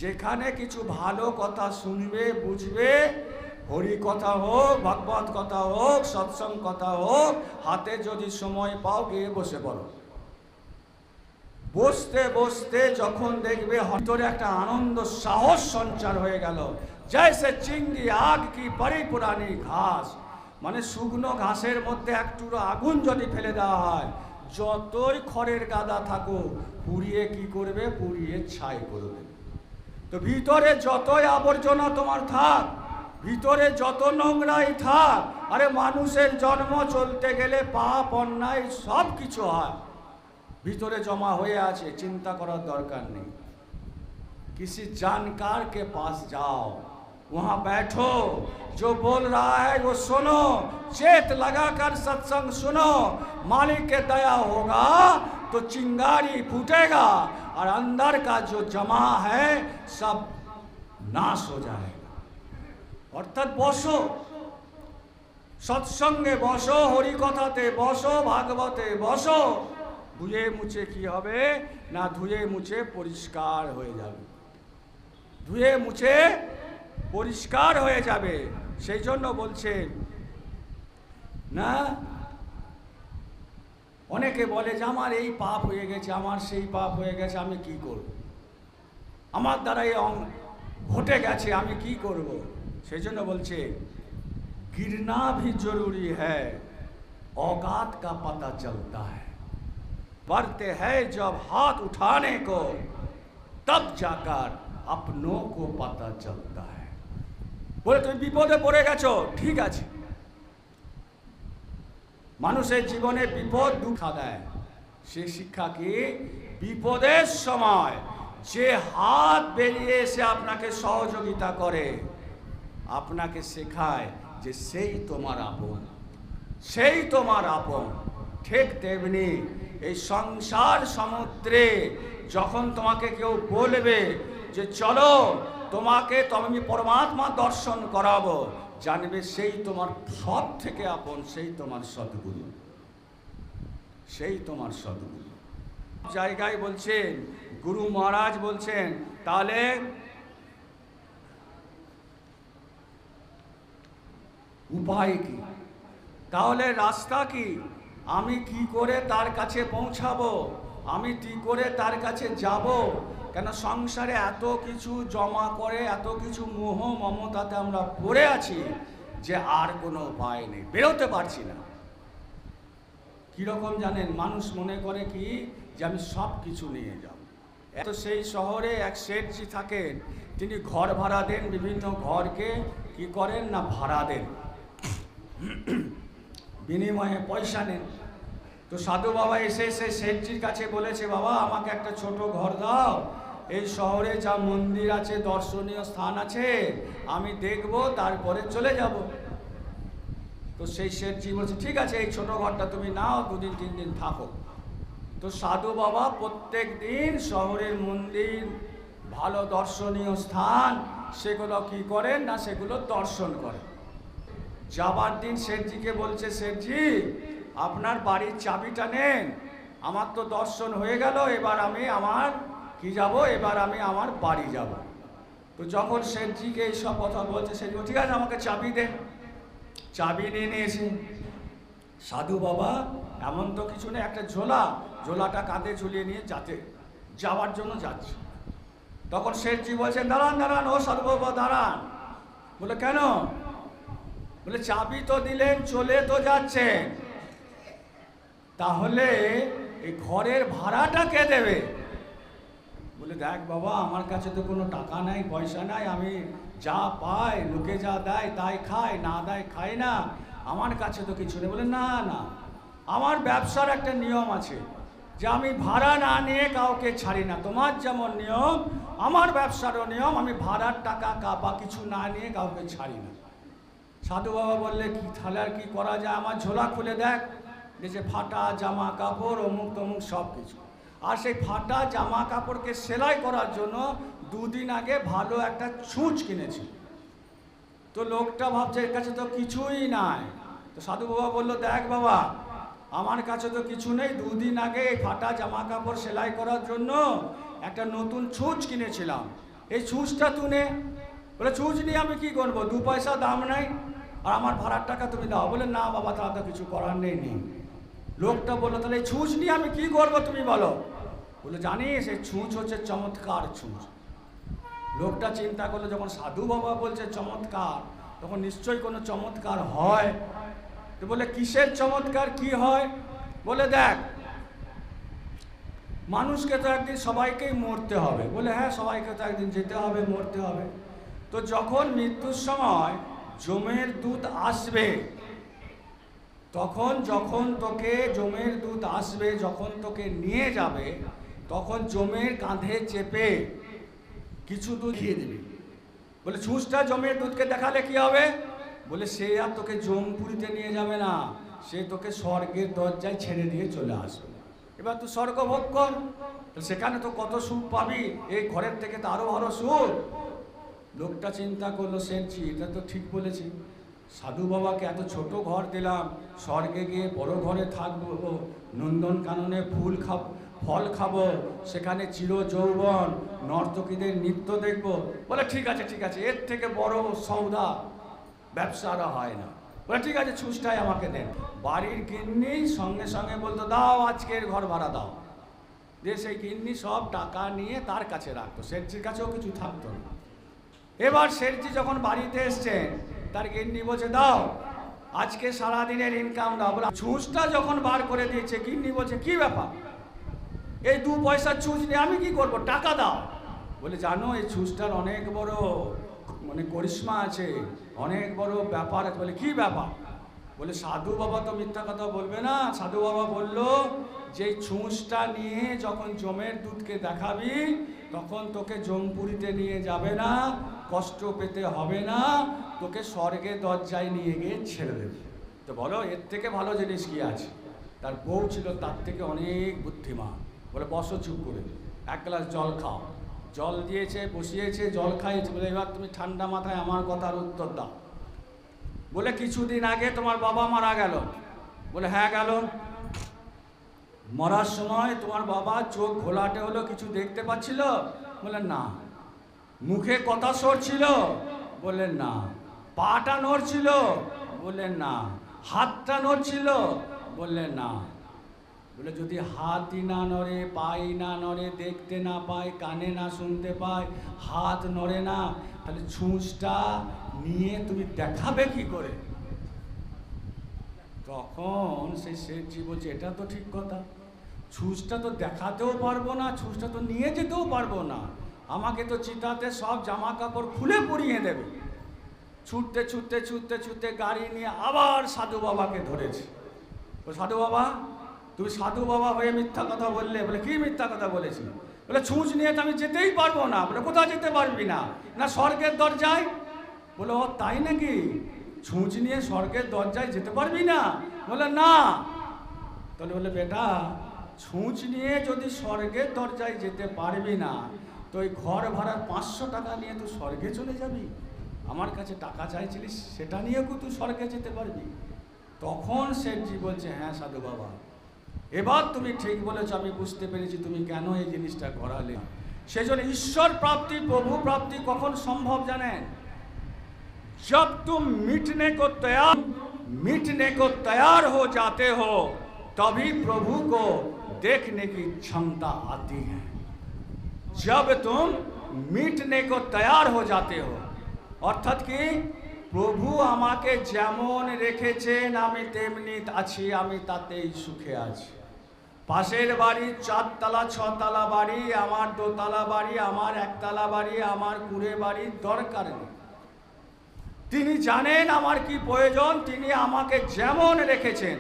যেখানে কিছু ভালো কথা শুনবে, বুঝবে, হরি কথা হোক, ভাগবত কথা হোক, সৎসঙ্গ কথা হোক, হাতে যদি সময় পাও গিয়ে বসে পড়ো। বসতে বসতে যখন দেখবে ভিতরে একটা আনন্দ সাহস সঞ্চার হয়ে গেল, জৈসে চিংড়ি আগ কি বড়ি পুরানি ঘাস, মানে শুকনো ঘাসের মধ্যে একটু আগুন যদি ফেলে দেওয়া হয়, যতই খড়ের গাদা থাকো পুড়িয়ে কি করবে? পুড়িয়ে ছাই করবে। তো ভিতরে যতই আবর্জনা তোমার থাক, ভিতরে যত নোংরাই থাক, আরে মানুষের জন্ম চলতে গেলে পাপ অন্যায় সব কিছু হয়, ভিতরে জমা হয়ে আছে, চিন্তা করার দরকার নেই। किसी जानकार के पास जाओ, वहां बैठो, जो बोल रहा है वो सुनो, चेत लगाकर सत्संग सुनो, मालिक के दया होगा तो चिंगारी फूटेगा और अंदर का जो जमा है सब नाश हो जाएगा। अर्थात बसो, सत्संगे बसो, हरि कथाते बसो, भागवते बसो, ধুয়ে মুছে কি হবে না? ধুয়ে মুছে পরিষ্কার হয়ে যাবে, ধুয়ে মুছে পরিষ্কার হয়ে যাবে। সেই জন্য বলছেন না, অনেকে বলে যে আমার এই পাপ হয়ে গেছে, আমার সেই পাপ হয়ে গেছে, আমি কি করব? আমার দ্বারা এই ঘটে গেছে, আমি কি করব? সেই জন্য বলছে गिरना भी जरूरी है, औकात का पता चलता है, बढ़ते हैं जब हाथ उठाने को, तब जाकर अपनों को पता चलता है। বলে তুমি বিপদে পড়ে গেছো, ঠিক আছে, মানুষের জীবনে বিপদ দুঃখ দেয়, সে শিক্ষা কি? বিপদের সময় যে হাত বেরিয়ে এসে আপনাকে সহযোগিতা করে, আপনাকে শেখায় যে সেই তোমার আপন, সেই তোমার আপন। ঠিক তেমনি এই সংসার সমুদ্রে যখন তোমাকে কেউ বলবে যে চলো তোমাকে তো আমি পরমাত্মা দর্শন করাবো, জানবে সেই তোমার সব থেকে আপন, সেই তোমার সদ্গুরু, সেই তোমার সদ্গুরু। জায়গায় বলছেন, গুরু মহারাজ বলছেন, তাহলে উপায় কি? তাহলে রাস্তা কি? আমি কি করে তার কাছে পৌঁছাবো? আমি কি করে তার কাছে যাব? কেন সংসারে এত কিছু জমা করে, এত কিছু মোহ মমতাতে আমরা পড়ে আছি যে আর কোনো উপায় নেই, বেরোতে পারছি না। কীরকম জানেন? মানুষ মনে করে কি যে আমি সব কিছু নিয়ে যাব। তো সেই শহরে এক শেঠজি থাকেন, তিনি ঘর ভাড়া দেন, বিভিন্ন ঘরকে কি করেন না ভাড়া দেন, বিনিময়ে পয়সা নেন। তো সাধু বাবা এসে সেই শেঠজির কাছে বলেছে, বাবা আমাকে একটা ছোট ঘর দাও, এই শহরে যা মন্দির আছে, দর্শনীয় স্থান আছে আমি দেখব, তারপরে চলে যাব। তো সেই শেঠজি বলছে, ঠিক আছে এই ছোট ঘরটা তুমি নাও, 2 দিন 3 দিন থাকো। তো সাধু বাবা প্রত্যেক দিন শহরের মন্দির, ভালো দর্শনীয় স্থান, সেগুলো কি করেন না সেগুলো দর্শন করেন। যাবার দিন শেঠজিকে বলছে, শেঠজি আপনার বাড়ির চাবিটা নেন, আমার তো দর্শন হয়ে গেল, এবার আমি আমার কি যাব, এবার আমি আমার বাড়ি যাব। তো যখন শেঠজিকে এইসব কথা বলছে, শেঠজি ঠিক আছে আমাকে চাবি দেন। চাবি নিয়ে নিয়েছে। সাধু বাবা এমন তো কিছু নেই, একটা ঝোলাটা কাঁধে ঝুলিয়ে নিয়ে যাওয়ার জন্য যাচ্ছে। তখন শেঠজি বলছে, দাঁড়ান দাঁড়ান, ও সাধু বাবা দাঁড়ান। বলে কেন? বলে চাবি তো দিলেন, চলে তো যাচ্ছে, তাহলে এই ঘরের ভাড়াটা কে দেবে? বলে দেখ বাবা আমার কাছে তো কোনো টাকা নাই, পয়সা নাই, আমি যা পাই, লোকে যা দেয় তাই খাই, না দেয় খাই না, আমার কাছে তো কিছু নেই। বলে না না, আমার ব্যবসার একটা নিয়ম আছে যে আমি ভাড়া না নিয়ে কাউকে ছাড়ি না। তোমার যেমন নিয়ম, আমার ব্যবসারও নিয়ম, আমি ভাড়ার টাকা বা কিছু না নিয়ে কাউকে ছাড়ি না। সাধু বাবা বললে, কি তাহলে আর কি করা যায়? আমার ঝোলা খুলে দেখ, যে ফাটা জামা কাপড় অমুক তমুক সব কিছু। আর সেই ফাটা জামা কাপড়কে সেলাই করার জন্য 2 দিন আগে ভালো একটা ছুঁচ কিনেছি। তো লোকটা ভাবছে এর কাছে তো কিছুই নাই। তো সাধু বাবা বললো, দেখ বাবা আমার কাছে তো কিছু নেই, 2 দিন আগে এই ফাটা জামা কাপড় সেলাই করার জন্য একটা নতুন ছুঁচ কিনেছিলাম, এই ছুঁচটা তুই নে। বলে ছুঁচ নিয়ে আমি কি করবো, 2 পয়সা দাম নাই, আর আমার ভাড়ার টাকা তুমি দাও। বলে না বাবা তাহলে তো কিছু করার নেই। লোকটা বললো, তাহলে এই ছুঁচ নিয়ে আমি কি করবো তুমি বলো। বলে জানিস এই ছুঁচ হচ্ছে চমৎকার ছুঁচ। লোকটা চিন্তা করলো, যখন সাধু বাবা বলছে চমৎকার, তখন নিশ্চয়ই কোনো চমৎকার হয়। তো বলে কিসের চমৎকার, কি হয়? বলে দেখ মানুষকে তো একদিন সবাইকেই মরতে হবে। বলে হ্যাঁ সবাইকে তো একদিন যেতে হবে, মরতে হবে। তো যখন মৃত্যুর সময় যমের দূত আসবে, তখন যখন তোকে যমের দূত আসবে, যখন তোকে নিয়ে যাবে, তখন যমের কাঁধে চেপে কিছু দুধ খেয়ে দিবি। বলে ছুঁচটা যমের দুধকে দেখালে কি হবে? বলে সে আর তোকে জমপুরিতে নিয়ে যাবে না, সে তোকে স্বর্গের দরজায় ছেড়ে দিয়ে চলে আসবে। এবার তুই স্বর্গ ভোগ কর, সেখানে তো কত সুখ পাবি, এই ঘরের থেকে তো আরো ভালো সুখ। লোকটা চিন্তা করলো, শেঠজি এটা তো ঠিক বলেছি, সাধু বাবাকে এত ছোট ঘর দিলাম, স্বর্গে গিয়ে বড় ঘরে থাকবো, নন্দন কাননে ফল খাবো, সেখানে চির যৌবন, নর্তকীদের নৃত্য দেখবো। বলে ঠিক আছে ঠিক আছে, এর থেকে বড় সৌদা ব্যবসাটা হয় না। বলে ঠিক আছে ছুঁচটাই আমাকে দেন। বাড়ির গিন্নি সঙ্গে সঙ্গে বলতো, দাও আজকের ঘর ভাড়া দাও। দিয়ে সেই গিন্নি সব টাকা নিয়ে তার কাছে রাখতো, শেঠজির কাছেও কিছু থাকতো না। এবার শেঠজি যখন বাড়িতে এসছেন, তার গিন্নি বলছে, দাও আজকে সারাদিনের ইনকাম দাও। বলে ছুঁচটা যখন বার করে দিয়েছে, গিন্নি বলছে, কি ব্যাপার, এই 2 পয়সার ছুঁচ নিয়ে আমি কি করব, টাকা দাও। বলে জানো এই ছুঁচটার অনেক বড় করিশ্মা আছে, অনেক বড় ব্যাপার আছে। বলে কি ব্যাপার? বলে সাধু বাবা তো মিথ্যা কথা বলবে না। সাধু বাবা বলল যে ছুঁচটা নিয়ে যখন যমের দুধকে দেখাবি, তখন তোকে জমপুরিতে নিয়ে যাবে না, কষ্ট পেতে হবে না, তোকে স্বর্গের দরজায় নিয়ে গিয়ে ছেড়ে দেবে। তো বলো এর থেকে ভালো জিনিস কি আছে? তার বউ ছিল তার থেকে অনেক বুদ্ধিমান। বলে বসো চুপ করে, 1 গ্লাস জল খাও। জল দিয়েছে, বসিয়েছে, জল খাইয়েছে। বলে এবার তুমি ঠান্ডা মাথায় আমার কথার উত্তর দাও। বলে কিছুদিন আগে তোমার বাবা মারা গেল। বলে হ্যাঁ গেল। মরার সময় তোমার বাবা চোখ ঘোলাটে হলো, কিছু দেখতে পাচ্ছিল? বলে না। মুখে কথা সরছিল? বলে না। পাটা নড়ছিল? বলে না। হাতটা নড়ছিল? বলে না। বলে যদি হাতই না নড়ে, পাই না নড়ে, দেখতে না পায়, কানে না শুনতে পায়, হাত নড়ে না, তাহলে ছুঁচটা নিয়ে তুমি দেখাবে কি করে? তখন সেই শেঠজি বলছে, এটা তো ঠিক কথা, ছুঁচটা তো দেখাতেও পারবো না, ছুঁচটা তো নিয়ে যেতেও পারবো না, আমাকে তো চিতাতে সব জামা কাপড় খুলে পরিয়ে দেবে। ছুটতে ছুটতে ছুটতে ছুটতে গাড়ি নিয়ে আবার সাধু বাবাকে ধরেছে। ও সাধু বাবা, তুমি সাধু বাবা হয়ে মিথ্যা কথা বললে। বলে কি মিথ্যা কথা বলেছি? বলে ছুঁচ নিয়ে তো আমি যেতেই পারবো না। বলে কোথায় যেতে পারবি না? না স্বর্গের দরজায়। বলে ও তাই নাকি, ছুঁচ নিয়ে স্বর্গের দরজায় যেতে পারবি না? বলে না। তাহলে বলে বেটা, ছুঁচ নিয়ে যদি স্বর্গের দরজায় যেতে পারবি না, তো ওই ঘর ভাড়ার 500 টাকা নিয়ে তুই স্বর্গে চলে যাবি? আমার কাছে টাকা চাইছিলিস, সেটা নিয়েও তুই স্বর্গে যেতে পারবি? তখন শেঠজি বলছে, হ্যাঁ সাধু বাবা, এবার তুমি ঠিক বলেছ, আমি বুঝতে পেরেছি তুমি কেন এই জিনিসটা করালে। সেই জন্য ঈশ্বর প্রাপ্তি, প্রভু প্রাপ্তি কখন সম্ভব জানেন? जब तुम मिटने को तैयार हो जाते हो, तभी प्रभु को देखने की क्षमता आती है। जब तुम मिटने को तैयार हो जाते हो, অর্থাৎ কি, প্রভু আমাকে যেমন রেখেছেন আমি তেমনি আছি, আমি তাতেই সুখে আছি। পাশের বাড়ি 4 তলা 6 তলা বাড়ি, আমার 2 তলা বাড়ি, আমার 1 তলা বাড়ি, আমার কুড়ে বাড়ির দরকার নেই। তিনি জানেন আমার কি প্রয়োজন, তিনি আমাকে যেমন রেখেছেন।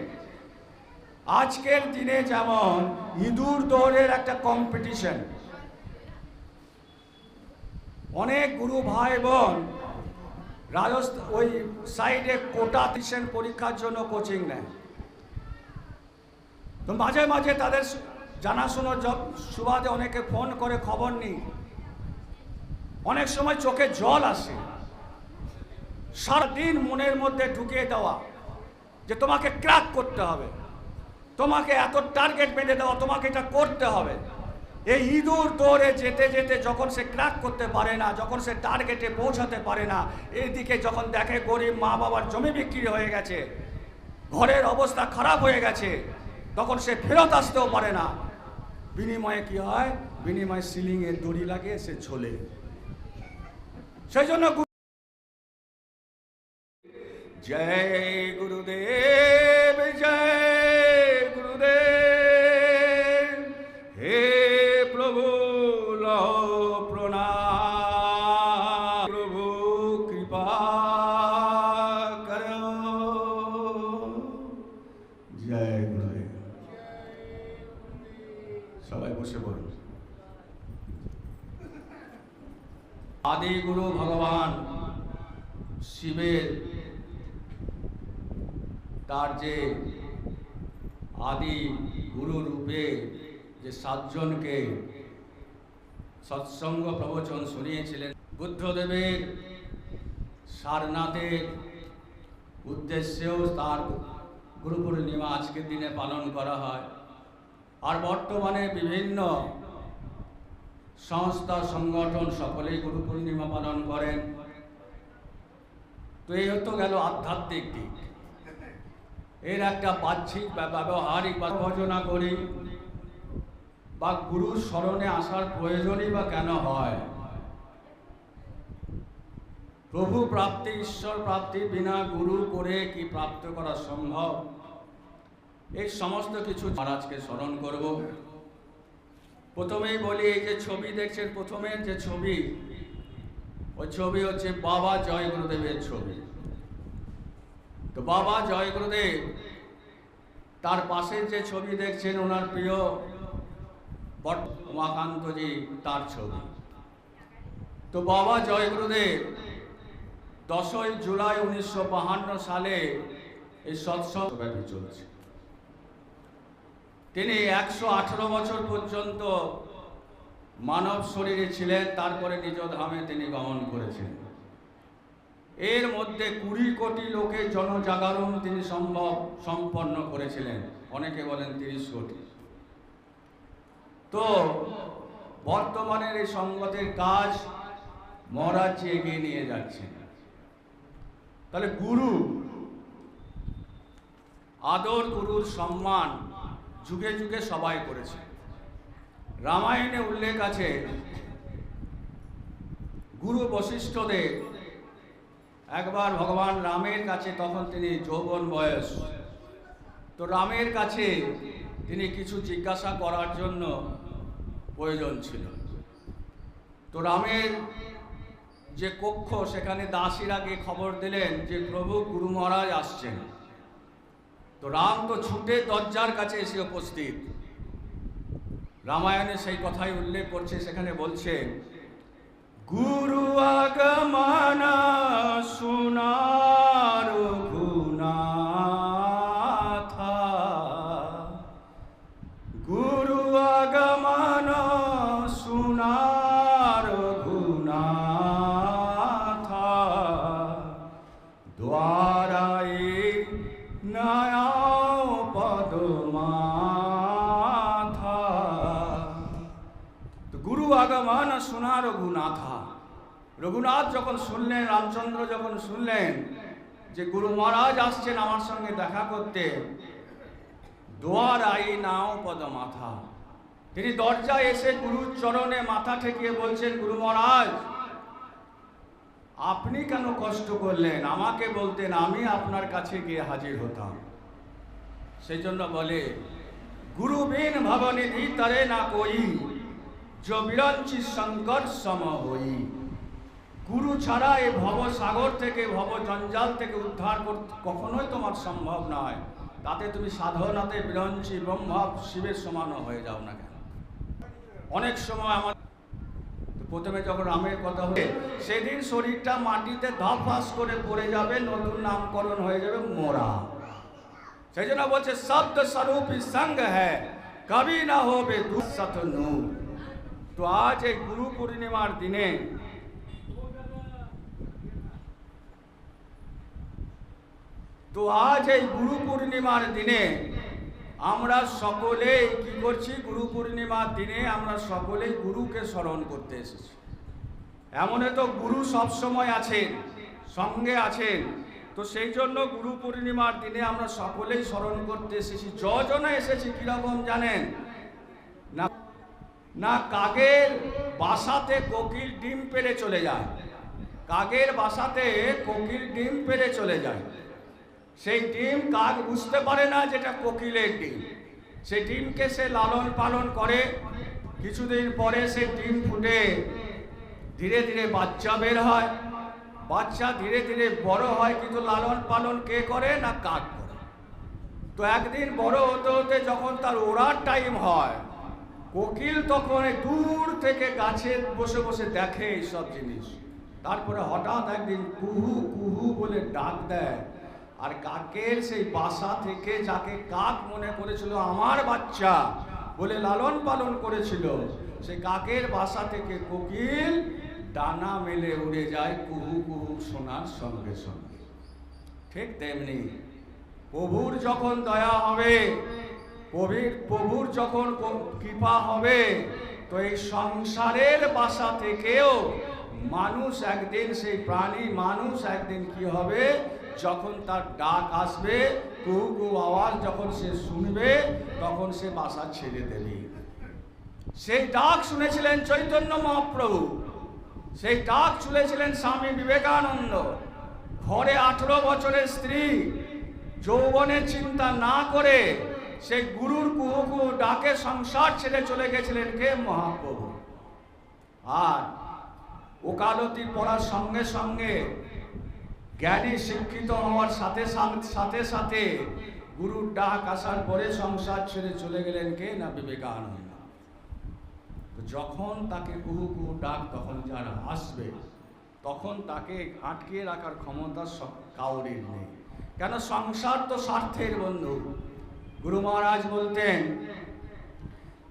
আজকের দিনে যেমন ইঁদুর দৌড়ের একটা কম্পিটিশন, অনেক গুরু ভাই বোন রাজস্থান ওই সাইডে কোটা টিউশন পরীক্ষার জন্য কোচিং নেয়। তো মাঝে মাঝে তাদের জানাশুনো সুবাদে অনেকে ফোন করে খবর নিই, অনেক সময় চোখে জল আসে। সারাদিন মনের মধ্যে ঢুকিয়ে দেওয়া যে তোমাকে ক্র্যাক করতে হবে, তোমাকে এত টার্গেট বেঁধে দেওয়া, তোমাকে এটা করতে হবে। এই ইঁদুর দৌড়ে যেতে যেতে যখন সে ক্র্যাক করতে পারে না, যখন সে টার্গেটে পৌঁছাতে পারে না, এইদিকে যখন দেখে গরিব মা বাবার জমি বিক্রি হয়ে গেছে, ঘরের অবস্থা খারাপ হয়ে গেছে, তখন সে ফেরত আসতেও পারে না। বিনিময়ে কি হয়? বিনিময়ে সিলিংয়ে দড়ি লাগিয়ে সে ঝোলে। সেই জন্য জয় গুরুদেব, জয় গুরুদেব, হে প্রভু লও প্রণাম, প্রভু কৃপা করো। জয় গুরুদেব। সবাই বসে পড়ুন। আদি গুরু ভগবান শিবের তার যে আদি গুরু রূপে যে 7 জনকে সৎসঙ্গ প্রবচন শুনিয়েছিলেন, বুদ্ধদেবের সারনাথের উদ্দেশ্যেও তার গুরু পূর্ণিমা আজকের দিনে পালন করা হয়। আর বর্তমানে বিভিন্ন সংস্থা সংগঠন সকলেই গুরু পূর্ণিমা পালন করেন। তো এই হতো গেল আধ্যাত্মিক দিক। এর একটা বাহ্যিক বা ব্যবহারিক বা ভজনা করি বা গুরুর স্মরণে আসার প্রয়োজনই বা কেন হয়? প্রভু প্রাপ্তি, ঈশ্বর প্রাপ্তি বিনা গুরু করে কি প্রাপ্ত করা সম্ভব? এই সমস্ত কিছু মহারাজকে স্মরণ করব। প্রথমেই বলি, এই যে ছবি দেখছেন, প্রথমের যে ছবি, ওই ছবি হচ্ছে বাবা জয় গুরুদেবের ছবি। তো বাবা জয় গুরুদেব, তার পাশের যে ছবি দেখছেন ওনার প্রিয় উমাকান্তজি, তার ছবি। তো বাবা জয় গুরুদেব 10ই জুলাই 1952 সালে এই সৎসঙ্গ ব্যাপী চলছে। তিনি 118 বছর পর্যন্ত মানব শরীরে ছিলেন, তারপরে নিজ ধামে তিনি গমন করেছেন। এর মধ্যে 20 কোটি লোকের জনজাগরণ তিনি সম্পন্ন করেছিলেন, অনেকে বলেন 30 কোটি। তো বর্তমানের এই সংগতের কাজ মহারাজ এগিয়ে নিয়ে যাচ্ছেন। তাহলে গুরু, আদর গুরুর সম্মান যুগে যুগে সবাই করেছে। রামায়ণে উল্লেখ আছে, গুরু বশিষ্ঠদেব একবার ভগবান রামের কাছে, তখন তিনি যৌবন বয়স, তো রামের কাছে তিনি কিছু জিজ্ঞাসা করার জন্য প্রয়োজন ছিল। তো রামের যে কক্ষ, সেখানে দাসীরা গিয়ে খবর দিলেন যে প্রভু গুরু মহারাজ আসছেন। তো রাম তো ছুটে দরজার কাছে এসে উপস্থিত। রামায়ণে সেই কথাই উল্লেখ করছে, সেখানে বলছে, গুরু আগমন শুনার রঘুনাথা, গুরু আগমন শুনার রঘুনাথা, দ্বারায় নয়াও পদমাথা। তো গুরু আগমন শুনা রঘুনাথা, রঘুনাথ যখন শুনলেন, রামচন্দ্র যখন শুনলেন যে গুরু মহারাজ আসছেন আমার সঙ্গে দেখা করতে, দ্বারায় নাও পদমাথা, তিনি দরজায় এসে গুরুর চরণে মাথা ঠেকিয়ে বলছেন, গুরু মহারাজ আপনি কেন কষ্ট করলেন, আমাকে বলতেন আমি আপনার কাছে গিয়ে হাজির হতাম। সেই জন্য বলে, গুরু বিন ভবনিধি তরে না কই, जो বিরঞ্চি শঙ্কর সম হই। গুরু ছাড়া এই ভব সাগর থেকে, ভব জঞ্জাল থেকে উদ্ধার করতে কখনোই তোমার সম্ভব নয়। তাতে তুমি সাধনাতে বিরঞ্চি ব্রহ্মা শিবের সমানও হয়ে যাও না কেন। অনেক সময় আমার প্রথমে যখন রামের কথা হবে, সেদিন শরীরটা মাটিতে ধপাস করে পড়ে যাবে, নতুন নামকরণ হয়ে যাবে মোরা। সেই জন্য বলছে, শব্দ স্বরূপী সঙ্গ হ্যায় কবি না হবে দুঃসত নূর। তো আজ এই গুরু পূর্ণিমার দিনে আমরা সকলেই কি করছি, গুরু পূর্ণিমার দিনে আমরা সকলেই গুরুকে স্মরণ করতে এসেছি। এমনে তো গুরু সব সময় আছেন, সঙ্গে আছেন। তো সেই জন্য গুরু পূর্ণিমার দিনে আমরা সকলেই স্মরণ করতে এসেছি। যজনে এসেছি কিরকম জানেন না? না, কাকের বাসাতে কোকিল ডিম পেড়ে চলে যায়, কাকের বাসাতে কোকিল ডিম পেড়ে চলে যায়। সেই ডিম কাক বুঝতে পারে না যেটা কোকিলের ডিম। সেই ডিমকে সে লালন পালন করে, কিছুদিন পরে সে ডিম ফুটে ধীরে ধীরে বাচ্চা বের হয়, বাচ্চা ধীরে ধীরে বড় হয়, কিন্তু লালন পালন কে করে না কাক করে। তো একদিন বড় হতে হতে যখন তার ওড়ার টাইম হয়, কোকিল তখন দূর থেকে গাছে বসে বসে দেখে এইসব জিনিস। তারপরে হঠাৎ একদিন কুহু কুহু বলে ডাক দেয়, আর কাকের সেই বাসা থেকে, যাকে কাক মনে করেছিল আমার বাচ্চা বলে লালন পালন করেছিল, সেই কাকের বাসা থেকে কোকিল ডানা মেলে উড়ে যায় কুহু কুহু শোনার সঙ্গে সঙ্গে। ঠিক তেমনি প্রভুর যখন দয়া হবে, প্রভুর যখন কৃপা হবে, তো এই সংসারের বাসা থেকেও মানুষ একদিন, সেই প্রাণী মানুষ একদিন কি হবে, যখন তার ডাক আসবে, কুহু কুহু আওয়াজ যখন সে শুনবে, তখন সে বাসা ছেড়ে দেবে। সেই ডাক শুনেছিলেন চৈতন্য মহাপ্রভু, সেই ডাক শুনেছিলেন স্বামী বিবেকানন্দ। ঘরে 18 বছরের স্ত্রী, যৌবনের চিন্তা না করে সেই গুরুর কুহু কুহু ডাকে সংসার ছেড়ে চলে গেছিলেন কে? মহাপ্রভু। আর ওকালতি পড়ার সঙ্গে সঙ্গে, জ্ঞানী শিক্ষিত হওয়ার সাথে সাথে সাথে গুরুর ডাক আসার পরে সংসার ছেড়ে চলে গেলেন কে? না বিবেকানন্দ। যখন তাকে কুহু কুহু ডাক তখন যারা আসবে, তখন তাকে আটকে রাখার ক্ষমতা কাউরির নেই। কেন? সংসার তো স্বার্থের বন্ধু। গুরু মহারাজ বলতেন,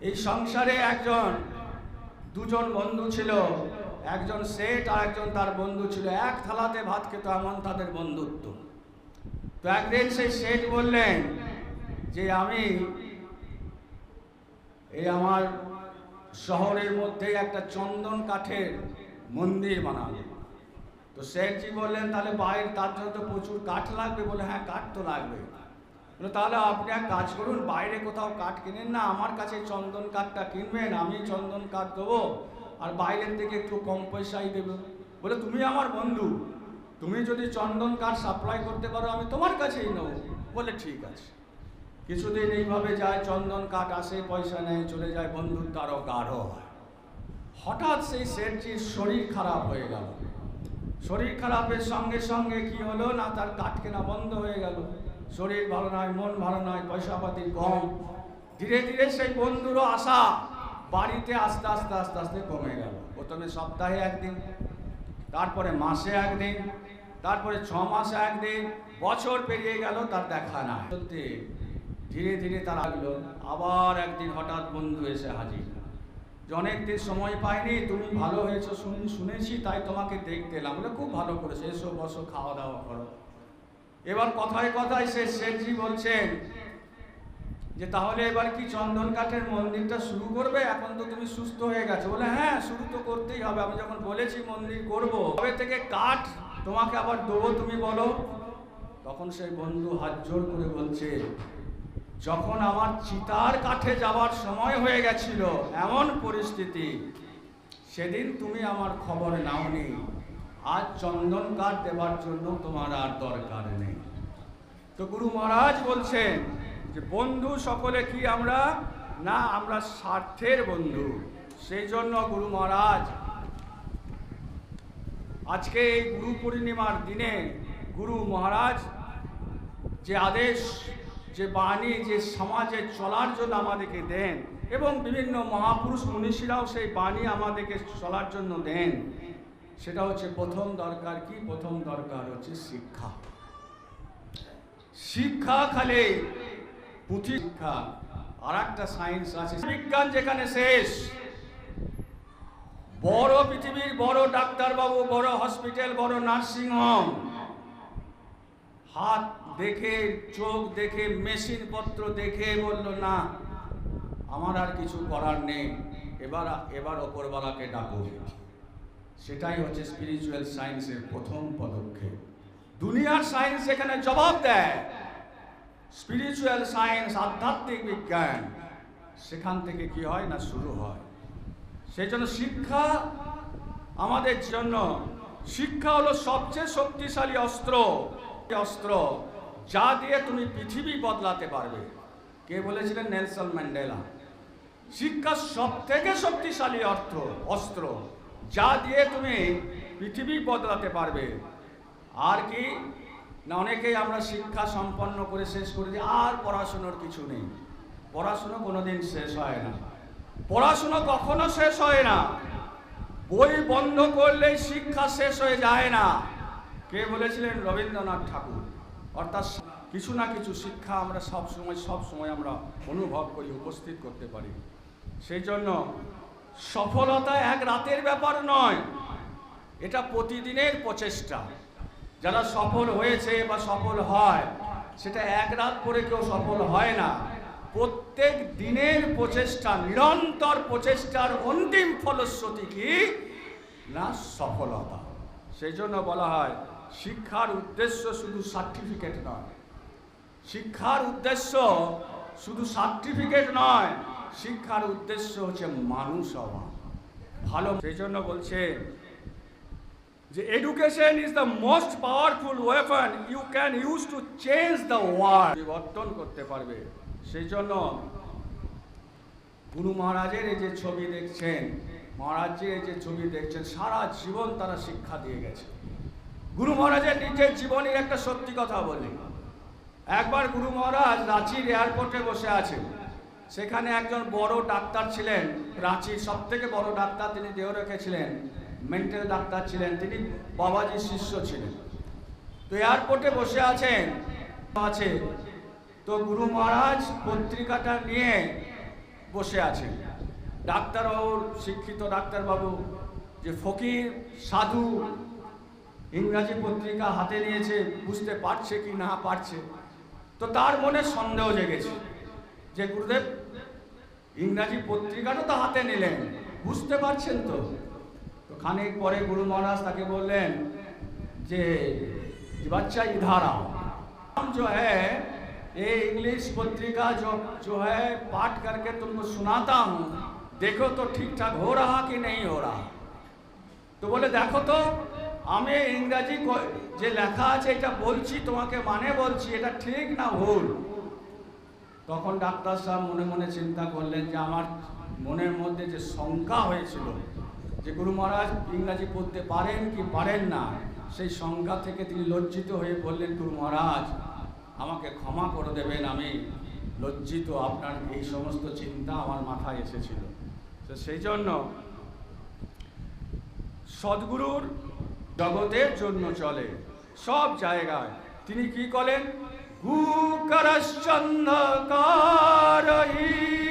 এই সংসারে দুজন বন্ধু ছিল, একজন শেঠ আর একজন তার বন্ধু ছিল। এক থালাতে ভাত খেত, এমন তাদের বন্ধুত্ব। তো একদিন সেই শেঠ বললেন যে আমি আমার শহরের মধ্যে একটা চন্দন কাঠের মন্দির বানাবো। তো শেঠজি বললেন, তাহলে বাইরে তার জন্য তো প্রচুর কাঠ লাগবে। বলে, হ্যাঁ কাঠ তো লাগবে। বলে তাহলে আপনি এক কাজ করুন, বাইরে কোথাও কাঠ কিনেন না, আমার কাছে চন্দন কাঠটা কিনবেন, আমি চন্দন কাঠ দেবো আর বাইরের থেকে একটু কম পয়সায় দেবো। বলে তুমি আমার বন্ধু, তুমি যদি চন্দন কাঠ সাপ্লাই করতে পারো আমি তোমার কাছেই নেবো। বলে ঠিক আছে। কিছুদিন এইভাবে যায়, চন্দন কাঠ আসে, পয়সা নেয়, চলে যায়, বন্ধুত্ব আরও গাঢ় হয়। হঠাৎ সেই শেঠজির শরীর খারাপ হয়ে গেল। শরীর খারাপের সঙ্গে সঙ্গে কি হলো না, তার কাঠ কেনা বন্ধ হয়ে গেল। শরীর ভালো নয়, মন ভালো নয়, পয়সাপাতি কম। ধীরে ধীরে সেই বন্ধুরও আশা বাড়িতে আস্তে আস্তে আস্তে আস্তে কমে গেল। প্রথমে সপ্তাহে একদিন, তারপরে মাসে একদিন, তারপরে 6 মাসে একদিন, বছর পেরিয়ে গেল, তার দেখা নাই। চলতে ধীরে ধীরে তার লাগলো। আবার একদিন হঠাৎ বন্ধু এসে হাজির, যে অনেকদিন সময় পাইনি, তুমি ভালো হয়েছো শুনেছি, তাই তোমাকে দেখতে এলাম। বলে খুব ভালো করেছো, এসো বসো, খাওয়া দাওয়া করো। এবার কথায় কথায় সে শেঠজি বলছেন যে তাহলে এবার কি চন্দন কাঠের মন্দিরটা শুরু করবে? এখন তো তুমি সুস্থ হয়ে গেছো। বলে হ্যাঁ, শুরু তো করতেই হবে, আমি যখন বলেছি মন্দির করবো, তবে থেকে কাঠ তোমাকে আবার দেবো, তুমি বলো। তখন সেই বন্ধু হাত জোর করে বলছে, যখন আমার চিতার কাঠে যাওয়ার সময় হয়ে গেছিল, এমন পরিস্থিতি, সেদিন তুমি আমার খবর নাওনি। আজ চন্দন কাঠ দেবার জন্য তোমার আর দরকার নেই। তো গুরু মহারাজ বলছেন যে বন্ধু সকলে কি আমরা না, আমরা স্বার্থের বন্ধু। সেই জন্য গুরু মহারাজ আজকে এই গুরু পূর্ণিমার দিনে গুরু মহারাজ যে আদেশ, যে বাণী, যে সমাজে চলার জন্য আমাদেরকে দেন, এবং বিভিন্ন মহাপুরুষ মনীষীরাও সেই বাণী আমাদেরকে চলার জন্য দেন, সেটা হচ্ছে প্রথম দরকার কি? প্রথম দরকার হচ্ছে শিক্ষা। শিক্ষা খালি পুঁথি শিক্ষা, আর একটা সায়েন্স আছে, বিজ্ঞান যেখানে শেষ। বড় পৃথিবীর বড় ডাক্তারবাবু, বড় হসপিটাল, বড় নার্সিং হোম, হাত দেখে, চোখ দেখে, মেশিন পত্র দেখে বলল না, আমার আর কিছু করার নেই, এবার ওপরওয়ালাকে ডাকো। সেটাই হচ্ছে স্পিরিচুয়াল সায়েন্সের প্রথম পদক্ষেপ। দুনিয়ার সায়েন্স এখানে জবাব দেয়, স্পিরিচুয়াল সায়েন্স, আধ্যাত্মিক বিজ্ঞান, সেখান থেকে কি হয় না শুরু হয়। সেই জন্য শিক্ষা আমাদের জন্য, শিক্ষা হলো সবচেয়ে শক্তিশালী অস্ত্র, অস্ত্র যা দিয়ে তুমি পৃথিবী বদলাতে পারবে। কে বলেছিলেন? Nelson Mandela. শিক্ষা সব থেকে শক্তিশালী অস্ত্র যা দিয়ে তুমি পৃথিবী বদলাতে পারবে। আর কি না, অনেকেই আমরা শিক্ষা সম্পন্ন করে শেষ করে দিই, আর পড়াশুনোর কিছু নেই। পড়াশুনো কোনোদিন শেষ হয় না, পড়াশুনো কখনো শেষ হয় না। বই বন্ধ করলেই শিক্ষা শেষ হয়ে যায় না। কে বলেছিলেন? রবীন্দ্রনাথ ঠাকুর। অর্থাৎ কিছু না কিছু শিক্ষা আমরা সব সময় আমরা অনুভব করি, উপস্থিত করতে পারি। সেই জন্য সফলতা এক রাতের ব্যাপার নয়, এটা প্রতিদিনের প্রচেষ্টা। যারা সফল হয়েছে বা সফল হয়, সেটা এক রাত পরে কেউ সফল হয় না। প্রত্যেক দিনের প্রচেষ্টা, নিরন্তর প্রচেষ্টার অন্তিম ফলশ্রুতি কি না সফলতা। সেই জন্য বলা হয় শিক্ষার উদ্দেশ্য শুধু সার্টিফিকেট নয়, শিক্ষার উদ্দেশ্য শুধু সার্টিফিকেট নয়, শিক্ষার উদ্দেশ্য হচ্ছে মানুষ হওয়া ভালো। সেই জন্য বলছে যে education is the most powerful weapon you can use to change the world. পরিবর্তন করতে পারবে। সেই জন্য গুরু মহারাজের এই যে ছবি দেখছেন, মহারাজের এই যে ছবি দেখছেন, সারা জীবন তারা শিক্ষা দিয়ে গেছে। গুরু মহারাজের নিজের জীবনের একটা সত্যি কথা বলি। একবার গুরু মহারাজ রাঁচির এয়ারপোর্টে বসে আছেন, সেখানে একজন বড় ডাক্তার ছিলেন, রাঁচির সব থেকে বড় ডাক্তার, তিনি দেওরেখে ছিলেন, মেন্টাল ডাক্তার ছিলেন, তিনি বাবাজির শিষ্য ছিলেন। তো এয়ারপোর্টে বসে আছেন, আছে তো গুরু মহারাজ পত্রিকাটা নিয়ে বসে আছেন। ডাক্তারবাবুর, শিক্ষিত ডাক্তারবাবু যে ফকির সাধু ইংরাজি পত্রিকা হাতে নিয়েছে, বুঝতে পারছে কি না পারছে, তো তার মনে সন্দেহ জেগেছে যে গুরুদেব ইংরাজি পত্রিকাটা তো হাতে নিলেন, বুঝতে পারছেন তো? তো খানিক পরে গুরু মহারাজ তাকে বললেন যে বাচ্চা इधर आओ, जो है ये इंग्लिश पत्रिका जो है पाठ करके तुमको सुनाता हूँ, देखो तो ठीक ठाक हो रहा कि नहीं हो रहा। तो बोले देखो तो আমি ইংরাজি যে লেখা আছে এটা বলছি তোমাকে, মানে বলছি এটা ঠিক না ভুল। তখন ডাক্তার সাহেব মনে মনে চিন্তা করলেন যে আমার মনের মধ্যে যে শঙ্কা হয়েছিল যে গুরু মহারাজ ইংরাজি পড়তে পারেন কি পারেন না, সেই শঙ্কা থেকে তিনি লজ্জিত হয়ে বললেন, গুরু মহারাজ আমাকে ক্ষমা করে দেবেন, আমি লজ্জিত, আপনার এই সমস্ত চিন্তা আমার মাথায় এসেছিল। তো সেই জন্য সদ্গুরুর জগতের জন্য চলে সব জায়গায়। তিনি কি করেন? গুকরশ্চন্দ্রকারই